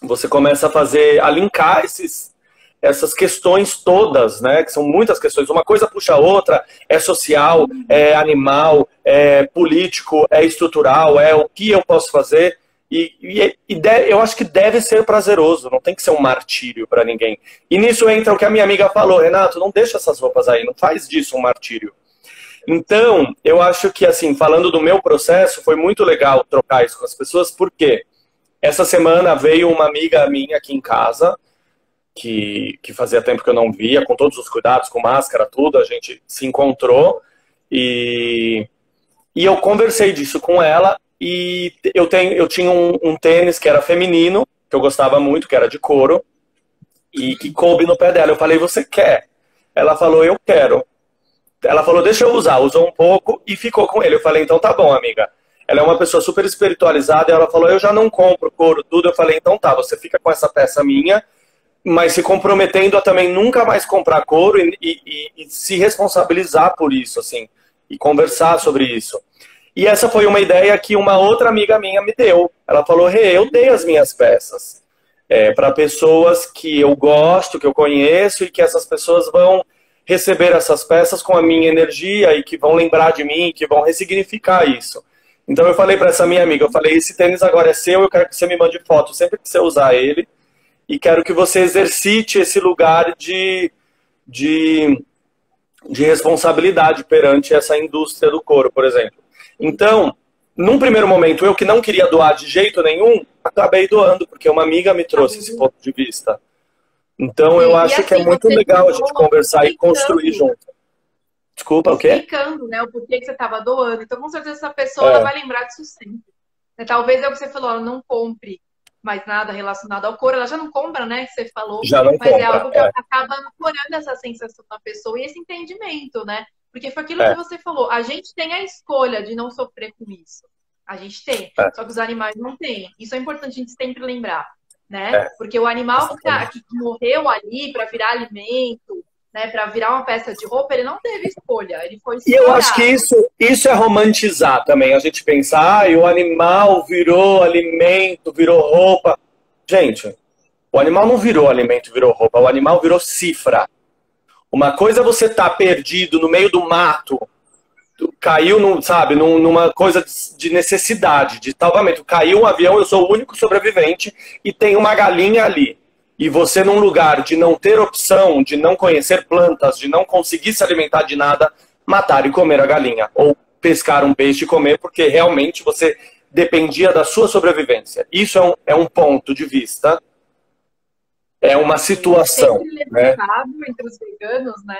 Você começa a linkar essas questões todas, né? Que são muitas questões. Uma coisa puxa a outra, é social, é animal, é político, é estrutural, é o que eu posso fazer. Eu acho que deve ser prazeroso, não tem que ser um martírio para ninguém. E nisso entra o que a minha amiga falou, Renato, não deixa essas roupas aí, não faz disso um martírio. Então, eu acho que, assim, falando do meu processo, foi muito legal trocar isso com as pessoas, porque Essa semana veio uma amiga minha aqui em casa, que fazia tempo que eu não via, com todos os cuidados, com máscara, tudo, a gente se encontrou e eu conversei disso com ela e eu tinha um tênis que era feminino, que eu gostava muito, que era de couro, e que coube no pé dela. Eu falei, você quer? Ela falou, eu quero. Ela falou, deixa eu usar. Usou um pouco e ficou com ele. Eu falei, então tá bom, amiga. Ela é uma pessoa super espiritualizada e ela falou, eu já não compro couro, tudo. Eu falei, então tá, você fica com essa peça minha, mas se comprometendo a também nunca mais comprar couro e se responsabilizar por isso, assim, e conversar sobre isso. E essa foi uma ideia que uma outra amiga minha me deu. Ela falou, eu dei as minhas peças para pessoas que eu gosto, que eu conheço, e que essas pessoas vão receber essas peças com a minha energia e que vão lembrar de mim, que vão ressignificar isso. Então eu falei para essa minha amiga, eu falei, esse tênis agora é seu, eu quero que você me mande foto sempre que você usar ele, e quero que você exercite esse lugar de responsabilidade perante essa indústria do couro, por exemplo. Então, num primeiro momento, eu que não queria doar de jeito nenhum, acabei doando, porque uma amiga me trouxe esse ponto de vista. Então, eu acho que é muito legal a gente conversar e construir junto. Desculpa, o quê?
Explicando, né, o porquê que você estava doando. Então, com certeza, essa pessoa ela vai lembrar disso sempre. Talvez é o que você falou, ela não compre mais nada relacionado ao couro. Ela já não compra, né, que você falou.
Já não
mas
compra,
é algo que acaba ancorando essa sensação da pessoa e esse entendimento, né? Porque foi aquilo que você falou. A gente tem a escolha de não sofrer com isso. A gente tem. Só que os animais não têm. Isso é importante a gente sempre lembrar, né? Porque o animal que morreu ali para virar alimento, né, para virar uma peça de roupa, ele não teve escolha, ele foi explorado.
E eu acho que isso é romantizar também, a gente pensar, o animal virou alimento, virou roupa. Gente, o animal não virou alimento, virou roupa, o animal virou cifra. Uma coisa é você estar perdido no meio do mato, caiu, numa coisa de necessidade, de salvamento. Caiu um avião, eu sou o único sobrevivente e tem uma galinha ali. E você num lugar de não ter opção, de não conhecer plantas, de não conseguir se alimentar de nada, matar e comer a galinha. Ou pescar um peixe e comer, porque realmente você dependia da sua sobrevivência. Isso é um ponto de vista, é uma situação.
Sempre levantado entre os veganos, né?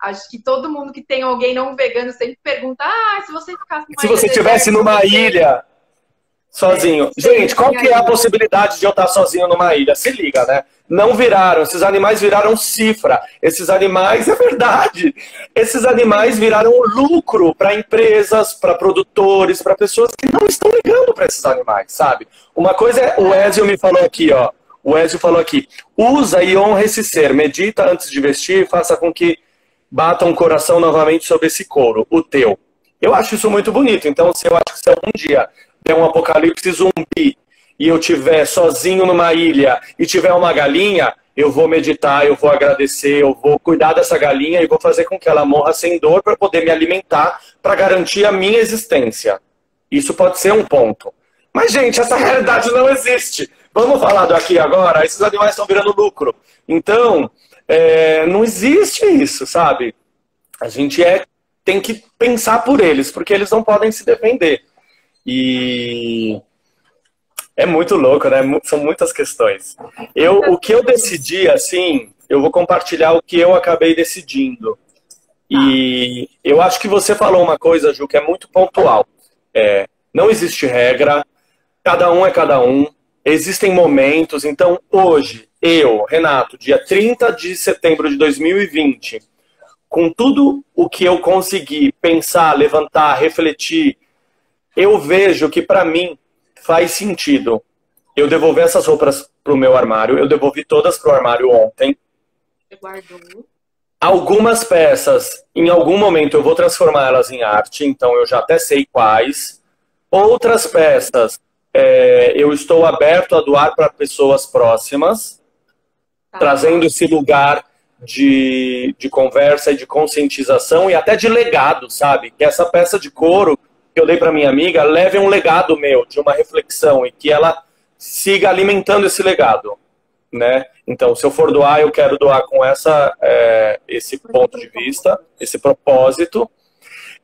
Acho que todo mundo que tem alguém não vegano sempre pergunta, se você ficasse numa
se você estivesse numa ilha... sozinho. Gente, qual que é a possibilidade de eu estar sozinho numa ilha? Se liga, né? Não viraram. Esses animais viraram cifra. Esses animais, é verdade. Esses animais viraram lucro para empresas, para produtores, para pessoas que não estão ligando para esses animais, sabe? Uma coisa é, o Ezio me falou aqui, ó. O Ezio falou aqui, usa e honra esse ser. Medita antes de vestir, faça com que bata um coração novamente sobre esse couro, o teu. Eu acho isso muito bonito. Então, se eu acho que se algum dia der um apocalipse zumbi e eu estiver sozinho numa ilha e tiver uma galinha, eu vou meditar, eu vou agradecer, eu vou cuidar dessa galinha e vou fazer com que ela morra sem dor para poder me alimentar, para garantir a minha existência. Isso pode ser um ponto. Mas, gente, essa realidade não existe. Vamos falar do aqui e agora? Esses animais estão virando lucro. Então, não existe isso, sabe? A gente tem que pensar por eles, porque eles não podem se defender. E é muito louco, né? São muitas questões. O que eu decidi, assim, eu vou compartilhar o que eu acabei decidindo. E eu acho que você falou uma coisa, Ju, que é muito pontual. Não existe regra, cada um é cada um, existem momentos. Então, hoje, eu, Renato, dia 30 de setembro de 2020, com tudo o que eu consegui pensar, levantar, refletir, eu vejo que, para mim, faz sentido eu devolver essas roupas para o meu armário. Eu devolvi todas para o armário ontem.
Você guardou?
Algumas peças, em algum momento, eu vou transformá-las em arte, então eu já até sei quais. Outras peças, eu estou aberto a doar para pessoas próximas, trazendo esse lugar de conversa e de conscientização e até de legado, sabe? Que essa peça de couro que eu dei para minha amiga leve um legado meu, de uma reflexão, e que ela siga alimentando esse legado, né? Então, se eu for doar, eu quero doar com esse ponto de vista, esse propósito.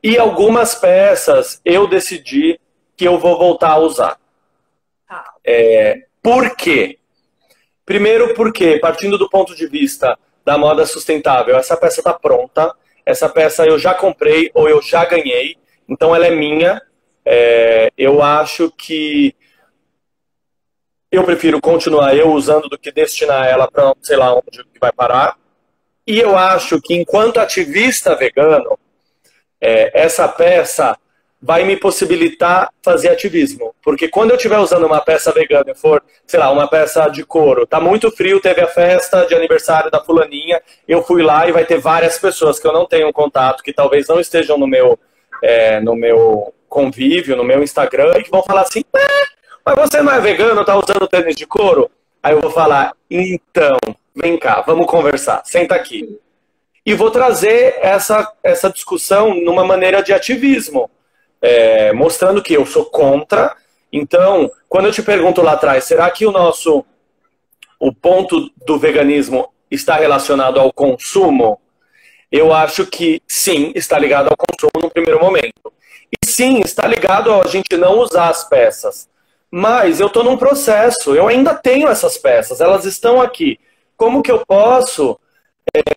E algumas peças eu decidi que eu vou voltar a usar. Por quê? Primeiro porque, partindo do ponto de vista da moda sustentável, essa peça está pronta, essa peça eu já comprei ou eu já ganhei, então ela é minha. Eu acho que eu prefiro continuar eu usando do que destinar ela para sei lá onde vai parar. E eu acho que enquanto ativista vegano, essa peça vai me possibilitar fazer ativismo. Porque quando eu estiver usando uma peça vegana e for, sei lá, uma peça de couro, tá muito frio, teve a festa de aniversário da fulaninha, eu fui lá e vai ter várias pessoas que eu não tenho contato, que talvez não estejam no meu convívio, no meu Instagram, e que vão falar assim, mas você não é vegano, tá usando tênis de couro? Aí eu vou falar, então, vem cá, vamos conversar, senta aqui. E vou trazer essa discussão numa maneira de ativismo. Mostrando que eu sou contra. Então, quando eu te pergunto lá atrás, será que o ponto do veganismo está relacionado ao consumo? Eu acho que sim, está ligado ao consumo no primeiro momento. E sim, está ligado a gente não usar as peças. Mas eu estou num processo, eu ainda tenho essas peças, elas estão aqui. Como que eu posso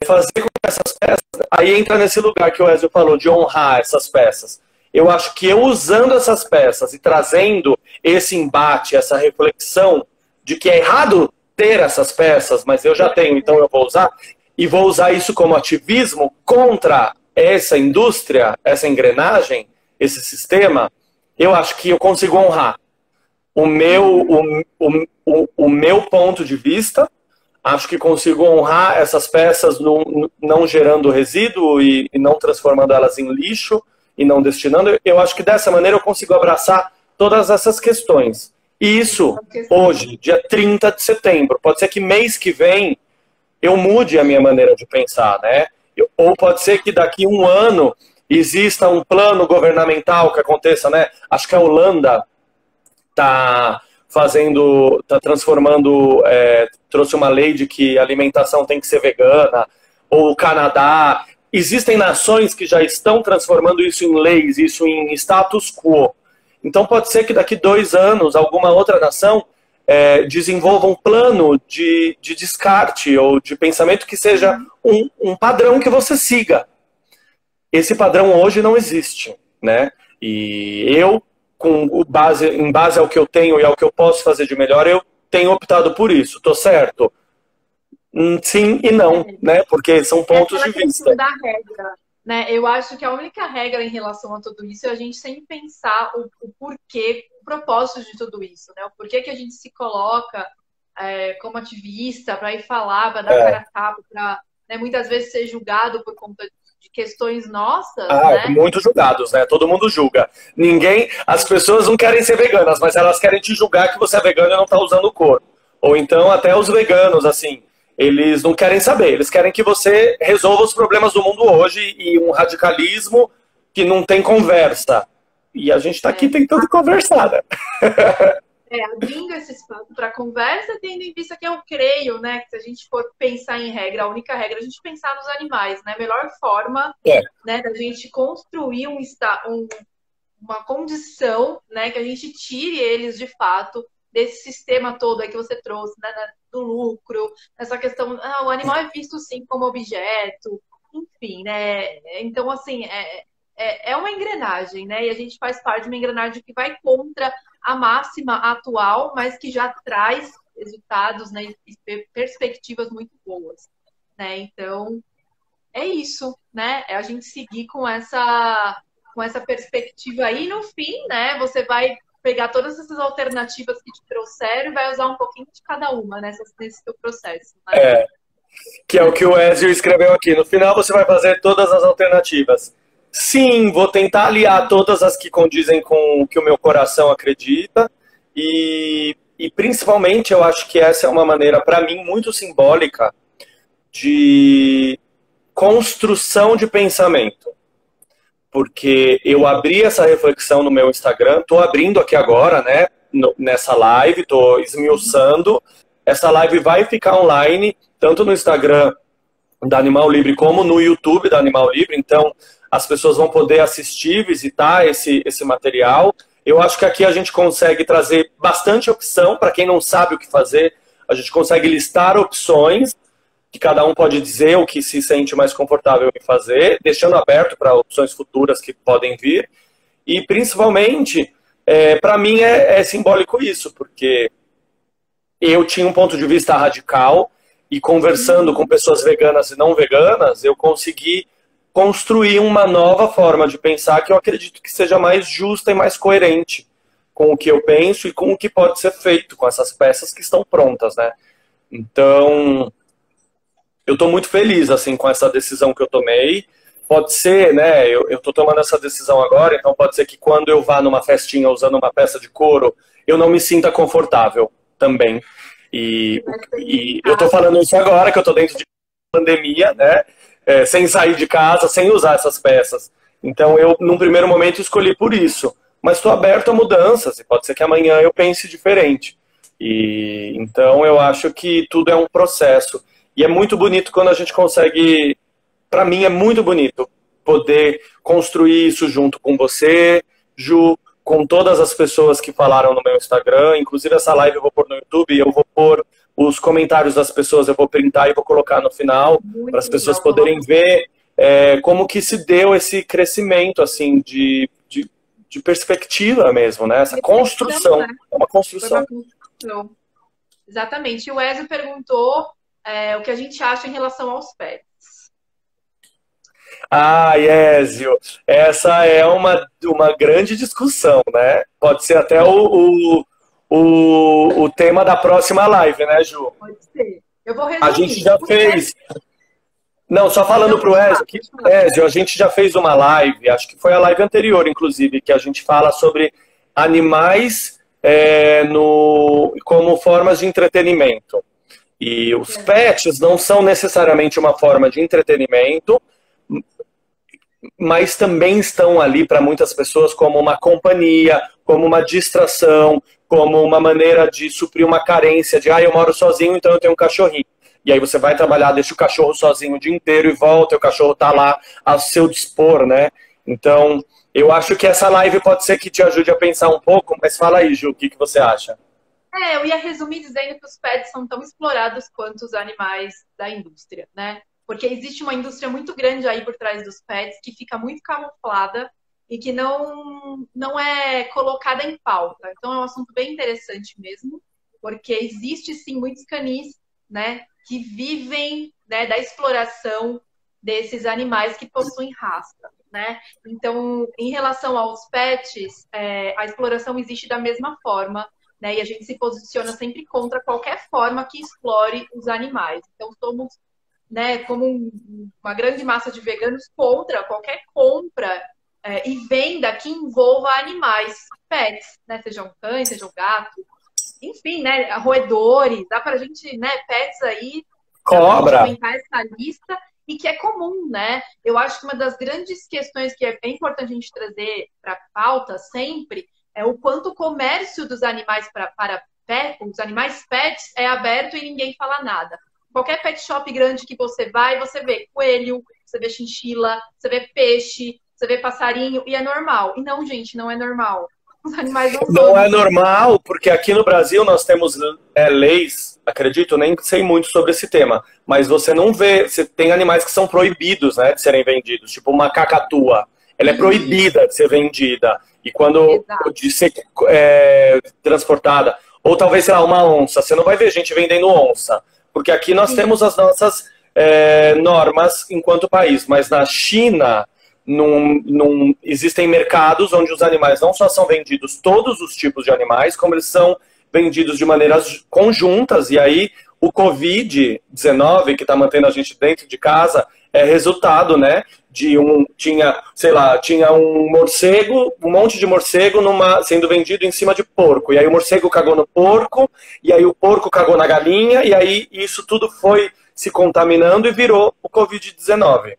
fazer com que essas peças... Aí entra nesse lugar que o Ezio falou, de honrar essas peças. Eu acho que eu usando essas peças e trazendo esse embate, essa reflexão de que é errado ter essas peças, mas eu já tenho, então eu vou usar, e vou usar isso como ativismo contra essa indústria, essa engrenagem, esse sistema, eu acho que eu consigo honrar o meu ponto de vista, acho que consigo honrar essas peças não gerando resíduo e não transformando elas em lixo, e não destinando, eu acho que dessa maneira eu consigo abraçar todas essas questões. E isso, hoje, dia 30 de setembro, pode ser que mês que vem eu mude a minha maneira de pensar, né? Ou pode ser que daqui um ano exista um plano governamental que aconteça, né? Acho que a Holanda está transformando, trouxe uma lei de que a alimentação tem que ser vegana, ou o Canadá... Existem nações que já estão transformando isso em leis, isso em status quo. Então pode ser que daqui 2 anos alguma outra nação desenvolva um plano de descarte ou de pensamento que seja um padrão que você siga. Esse padrão hoje não existe, né? E eu, em base ao que eu tenho e ao que eu posso fazer de melhor, eu tenho optado por isso. Tô certo? Sim e não, né? Porque são pontos de vista.
Da regra, né? Eu acho que a única regra em relação a tudo isso é a gente sempre pensar o porquê, o propósito de tudo isso, né? O porquê que a gente se coloca como ativista para ir falar, para dar cara a tapa, para muitas vezes ser julgado por conta de questões nossas, né?
Muito julgados, né? Todo mundo julga. As pessoas não querem ser veganas, mas elas querem te julgar que você é vegano e não está usando o corpo. Ou então até os veganos, assim, eles não querem saber, eles querem que você resolva os problemas do mundo hoje e um radicalismo que não tem conversa. E a gente está aqui tentando conversar, né?
Abrindo esse espaço para conversa, tendo em vista que eu creio, né, que se a gente for pensar em regra, a única regra é a gente pensar nos animais, né? A melhor forma né, da gente construir uma condição, né, que a gente tire eles de fato desse sistema todo aí que você trouxe, né, do lucro, essa questão, o animal é visto sim como objeto, enfim, né? Então, assim, é uma engrenagem, né? E a gente faz parte de uma engrenagem que vai contra a máxima atual, mas que já traz resultados, né, e perspectivas muito boas, né? Então, é isso, né? É a gente seguir com essa perspectiva aí, no fim, né? Você vai pegar todas essas alternativas que te trouxeram e vai usar um pouquinho de cada uma nesse seu processo, né?
Que é o que o Ezio escreveu aqui. No final você vai fazer todas as alternativas. Sim, vou tentar aliar todas as que condizem com o que o meu coração acredita e principalmente eu acho que essa é uma maneira, para mim, muito simbólica de construção de pensamento. Porque eu abri essa reflexão no meu Instagram, estou abrindo aqui agora, né, nessa live, estou esmiuçando. Essa live vai ficar online, tanto no Instagram da Animal Livre como no YouTube da Animal Livre, então as pessoas vão poder assistir, visitar esse material. Eu acho que aqui a gente consegue trazer bastante opção para quem não sabe o que fazer. A gente consegue listar opções que cada um pode dizer o que se sente mais confortável em fazer, deixando aberto para opções futuras que podem vir. E, principalmente, para mim é simbólico isso, porque eu tinha um ponto de vista radical e conversando com pessoas veganas e não veganas, eu consegui construir uma nova forma de pensar que eu acredito que seja mais justa e mais coerente com o que eu penso e com o que pode ser feito com essas peças que estão prontas, né? Então, eu estou muito feliz, assim, com essa decisão que eu tomei. Pode ser, né, eu estou tomando essa decisão agora, então pode ser que quando eu vá numa festinha usando uma peça de couro, eu não me sinta confortável também. E eu estou falando isso agora, que eu estou dentro de pandemia, né, sem sair de casa, sem usar essas peças. Então eu, num primeiro momento, escolhi por isso. Mas estou aberto a mudanças, e pode ser que amanhã eu pense diferente. E então eu acho que tudo é um processo. E é muito bonito quando a gente consegue... Para mim é muito bonito poder construir isso junto com você, Ju, com todas as pessoas que falaram no meu Instagram. Inclusive essa live eu vou pôr no YouTube, eu vou pôr os comentários das pessoas, eu vou printar e vou colocar no final, para as pessoas poderem ver como que se deu esse crescimento assim de perspectiva mesmo, né? Essa construção.
Né?
É uma construção.
Foi uma construção. Exatamente. E o Ezio perguntou o que a gente acha em relação aos pets.
Ah, Ezio, essa é uma grande discussão, né? Pode ser até o tema da próxima live, né, Ju?
Pode ser. Eu vou resumir.
A gente já fez... Não, só falando pro Ezio, que, Ezio, a gente já fez uma live, acho que foi a live anterior, inclusive, que a gente fala sobre animais como formas de entretenimento. E os pets não são necessariamente uma forma de entretenimento, mas também estão ali para muitas pessoas como uma companhia, como uma distração, como uma maneira de suprir uma carência de eu moro sozinho, então eu tenho um cachorrinho. E aí você vai trabalhar, deixa o cachorro sozinho o dia inteiro e volta, e o cachorro está lá ao seu dispor, né? Então, eu acho que essa live pode ser que te ajude a pensar um pouco, mas fala aí, Ju, o que você acha?
Eu ia resumir dizendo que os pets são tão explorados quanto os animais da indústria, né? Porque existe uma indústria muito grande aí por trás dos pets que fica muito camuflada e que não é colocada em pauta. Então é um assunto bem interessante mesmo, porque existe sim muitos canis, né, que vivem, né, da exploração desses animais que possuem raça, né? Então, em relação aos pets, a exploração existe da mesma forma, né? E a gente se posiciona sempre contra qualquer forma que explore os animais. Então, somos, né, como uma grande massa de veganos contra qualquer compra e venda que envolva animais, pets, né? Sejam cães, sejam gatos, enfim, né? Roedores, dá pra gente, né? Pets aí,
cobra,
aumentar essa lista e que é comum, né? Eu acho que uma das grandes questões que é importante a gente trazer para a pauta sempre é o quanto o comércio dos animais para os animais pets é aberto e ninguém fala nada. Qualquer pet shop grande que você vai, você vê coelho, você vê chinchila, você vê peixe, você vê passarinho, e é normal. E não, gente, não é normal. Os animais não são.
Não é normal, porque aqui no Brasil nós temos leis, acredito, nem sei muito sobre esse tema, mas você não vê, você tem animais que são proibidos, né, de serem vendidos, tipo uma cacatua. Ela é proibida de ser vendida. E quando de ser transportada, ou talvez, sei lá, uma onça, você não vai ver gente vendendo onça. Porque aqui nós temos as nossas normas enquanto país, mas na China existem mercados onde os animais não só são vendidos todos os tipos de animais, como eles são vendidos de maneiras conjuntas, e aí o Covid-19, que está mantendo a gente dentro de casa, é resultado, né, tinha um morcego, um monte de morcego sendo vendido em cima de porco. E aí o morcego cagou no porco, e aí o porco cagou na galinha, e aí isso tudo foi se contaminando e virou o Covid-19.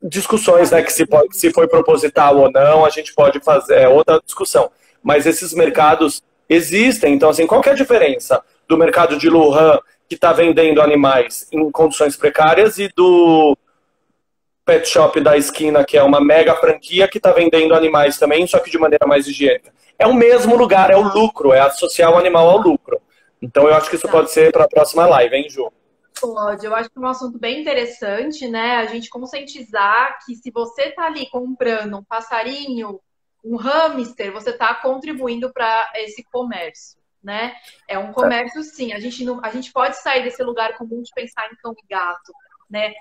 Discussões, né, que se foi proposital ou não, a gente pode fazer outra discussão. Mas esses mercados existem. Então, assim, qual que é a diferença do mercado de Wuhan, que está vendendo animais em condições precárias, e do pet shop da esquina, que é uma mega franquia, que está vendendo animais também, só que de maneira mais higiênica. É o mesmo lugar, é o lucro, é associar o animal ao lucro. Então eu acho que isso pode ser para a próxima live, hein, Ju?
Pode, eu acho que é um assunto bem interessante, né? A gente conscientizar que se você tá ali comprando um passarinho, um hamster, você está contribuindo para esse comércio, né? É um comércio, sim. A gente pode sair desse lugar comum de pensar em cão e gato, né?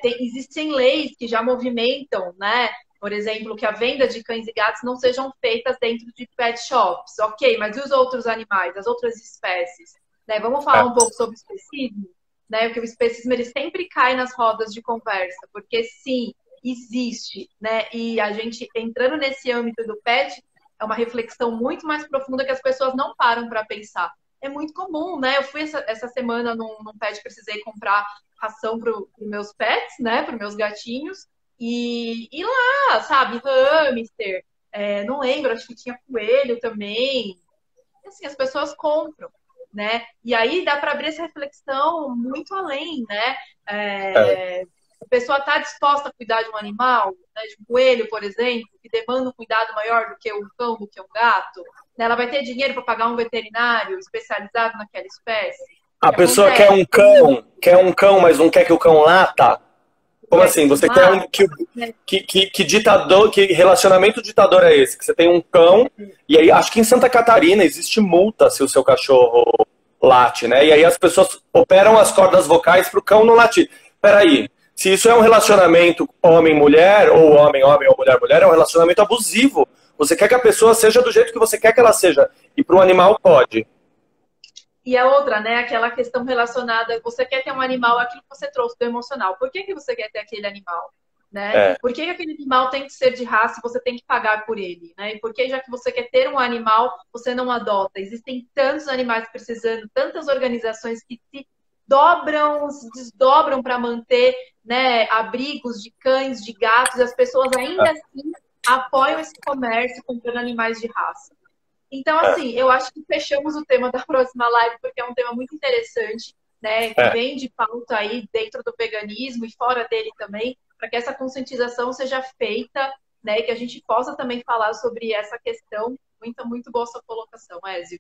Existem leis que já movimentam, né? Por exemplo, que a venda de cães e gatos não sejam feitas dentro de pet shops, ok? Mas e os outros animais, as outras espécies? Né? Vamos falar um pouco sobre o especismo, né? Porque o especismo ele sempre cai nas rodas de conversa, porque sim, existe, né? E a gente entrando nesse âmbito do pet é uma reflexão muito mais profunda que as pessoas não param para pensar. É muito comum, né? Eu fui essa semana num pet, precisei comprar ração para os meus pets, né? Para os meus gatinhos. E lá, sabe, hamster, não lembro, acho que tinha coelho também. Assim, as pessoas compram, né? E aí dá para abrir essa reflexão muito além, né? A pessoa está disposta a cuidar de um animal, né, de um coelho, por exemplo, que demanda um cuidado maior do que um cão, do que um gato. Né? Ela vai ter dinheiro para pagar um veterinário especializado naquela espécie.
A pessoa quer um cão, mas não quer que o cão lata? Como assim? Você quer que ditador, que relacionamento ditador é esse? Que você tem um cão, e aí acho que em Santa Catarina existe multa se o seu cachorro late, né? E aí as pessoas operam as cordas vocais para o cão não latir. Peraí, se isso é um relacionamento homem-mulher, ou homem-homem, ou mulher-mulher, é um relacionamento abusivo. Você quer que a pessoa seja do jeito que você quer que ela seja. E para o animal pode.
E a outra, né, aquela questão relacionada, você quer ter um animal, aquilo que você trouxe do emocional. Por que você quer ter aquele animal? Né? Por que aquele animal tem que ser de raça e você tem que pagar por ele? Né? E por que, já que você quer ter um animal, você não adota? Existem tantos animais precisando, tantas organizações que se dobram, se desdobram para manter, né, abrigos de cães, de gatos, e as pessoas ainda assim apoiam esse comércio comprando animais de raça. Então, assim, eu acho que fechamos o tema da próxima live, porque é um tema muito interessante, né? Que vem de pauta aí dentro do veganismo e fora dele também, para que essa conscientização seja feita, né? E que a gente possa também falar sobre essa questão. Muito boa sua colocação, Ézio.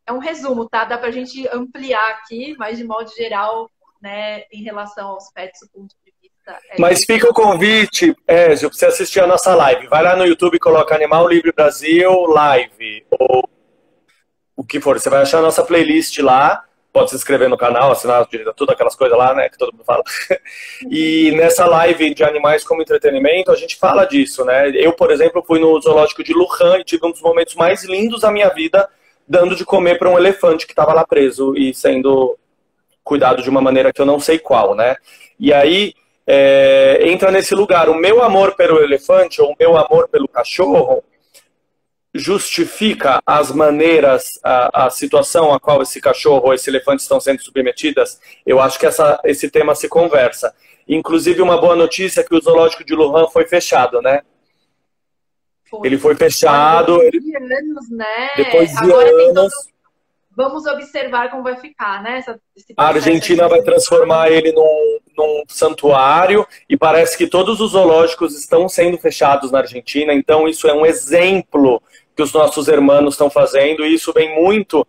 É um resumo, tá? Dá para a gente ampliar aqui, mas de modo geral, né, em relação aos pets, o ponto de vista.
Mas fica o convite, Ézio, para você assistir a nossa live. Vai lá no YouTube e coloca Animal Livre Brasil Live, ou o que for. Você vai achar a nossa playlist lá. Pode se inscrever no canal, assinar tudo aquelas coisas lá, né, que todo mundo fala. E nessa live de animais como entretenimento, a gente fala disso, né? Eu, por exemplo, fui no zoológico de Wuhan e tive um dos momentos mais lindos da minha vida, dando de comer para um elefante que estava lá preso e sendo cuidado de uma maneira que eu não sei qual, né? E aí entra nesse lugar. O meu amor pelo elefante ou o meu amor pelo cachorro justifica as maneiras, a situação a qual esse cachorro ou esse elefante estão sendo submetidas. Eu acho que esse tema se conversa. Inclusive, uma boa notícia é que o zoológico de Wuhan foi fechado, né? Ele foi fechado.
Depois de anos, né?
Depois de
agora
anos.
Vamos observar como vai ficar, né?
A Argentina vai transformar ele num santuário e parece que todos os zoológicos estão sendo fechados na Argentina. Então, isso é um exemplo que os nossos irmãos estão fazendo, e isso vem muito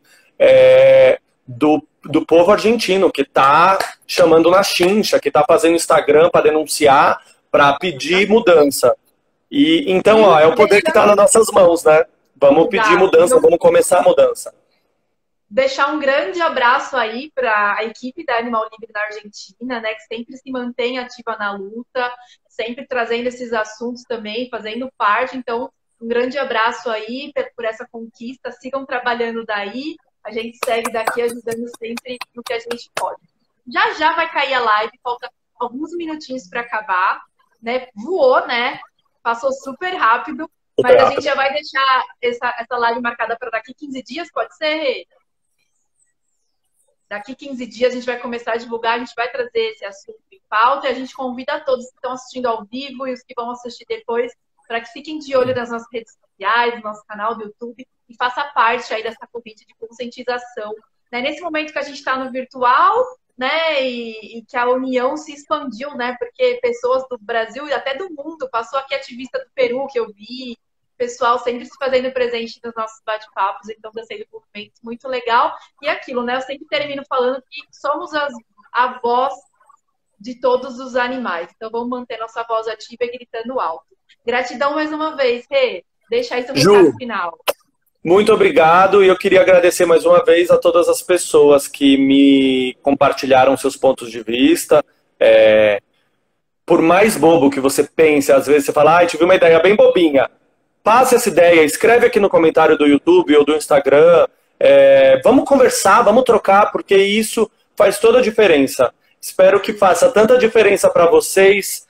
do povo argentino, que está chamando na chincha, que está fazendo Instagram para denunciar, para pedir mudança. E então, ó, é o poder que está nas nossas mãos, né? Vamos pedir mudança, vamos começar a mudança.
Deixar um grande abraço aí para a equipe da Animal Livre na Argentina, né, que sempre se mantém ativa na luta, sempre trazendo esses assuntos também, fazendo parte. Então, um grande abraço aí por essa conquista. Sigam trabalhando daí. A gente segue daqui ajudando sempre no que a gente pode. Já já vai cair a live, falta alguns minutinhos para acabar, né? Voou, né? Passou super rápido, mas a gente já vai deixar essa live marcada para daqui 15 dias, pode ser? Daqui 15 dias a gente vai começar a divulgar, a gente vai trazer esse assunto em pauta e a gente convida todos que estão assistindo ao vivo e os que vão assistir depois para que fiquem de olho nas nossas redes sociais, no nosso canal do YouTube e faça parte aí dessa corrente de conscientização. Né? Nesse momento que a gente está no virtual, né? E que a união se expandiu, né? Porque pessoas do Brasil e até do mundo, passou aqui ativista do Peru que eu vi, pessoal sempre se fazendo presente nos nossos bate-papos, então está sendo um movimento muito legal. E aquilo, né? Eu sempre termino falando que somos a voz de todos os animais. Então vamos manter nossa voz ativa e gritando alto. Gratidão mais uma vez, Rê. Deixa aí seu recado
Ju,
final.
muito obrigado e eu queria agradecer mais uma vez a todas as pessoas que me compartilharam seus pontos de vista. Por mais bobo que você pense, às vezes você fala, tive uma ideia bem bobinha. Passe essa ideia, escreve aqui no comentário do YouTube ou do Instagram. Vamos conversar, vamos trocar, porque isso faz toda a diferença. Espero que faça tanta diferença para vocês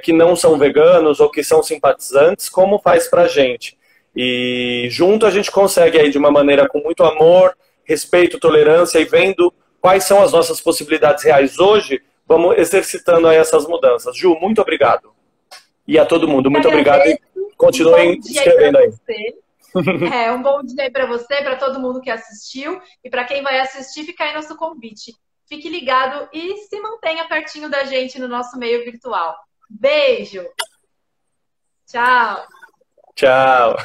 que não são veganos ou que são simpatizantes, como faz para a gente. E junto a gente consegue aí de uma maneira com muito amor, respeito, tolerância e vendo quais são as nossas possibilidades reais hoje, vamos exercitando aí essas mudanças. Ju, muito obrigado. E a todo mundo, muito obrigado e continuem escrevendo aí.
Um bom dia aí para você, para todo mundo que assistiu e para quem vai assistir, fica aí nosso convite. Fique ligado e se mantenha pertinho da gente no nosso meio virtual. Beijo! Tchau!
Tchau!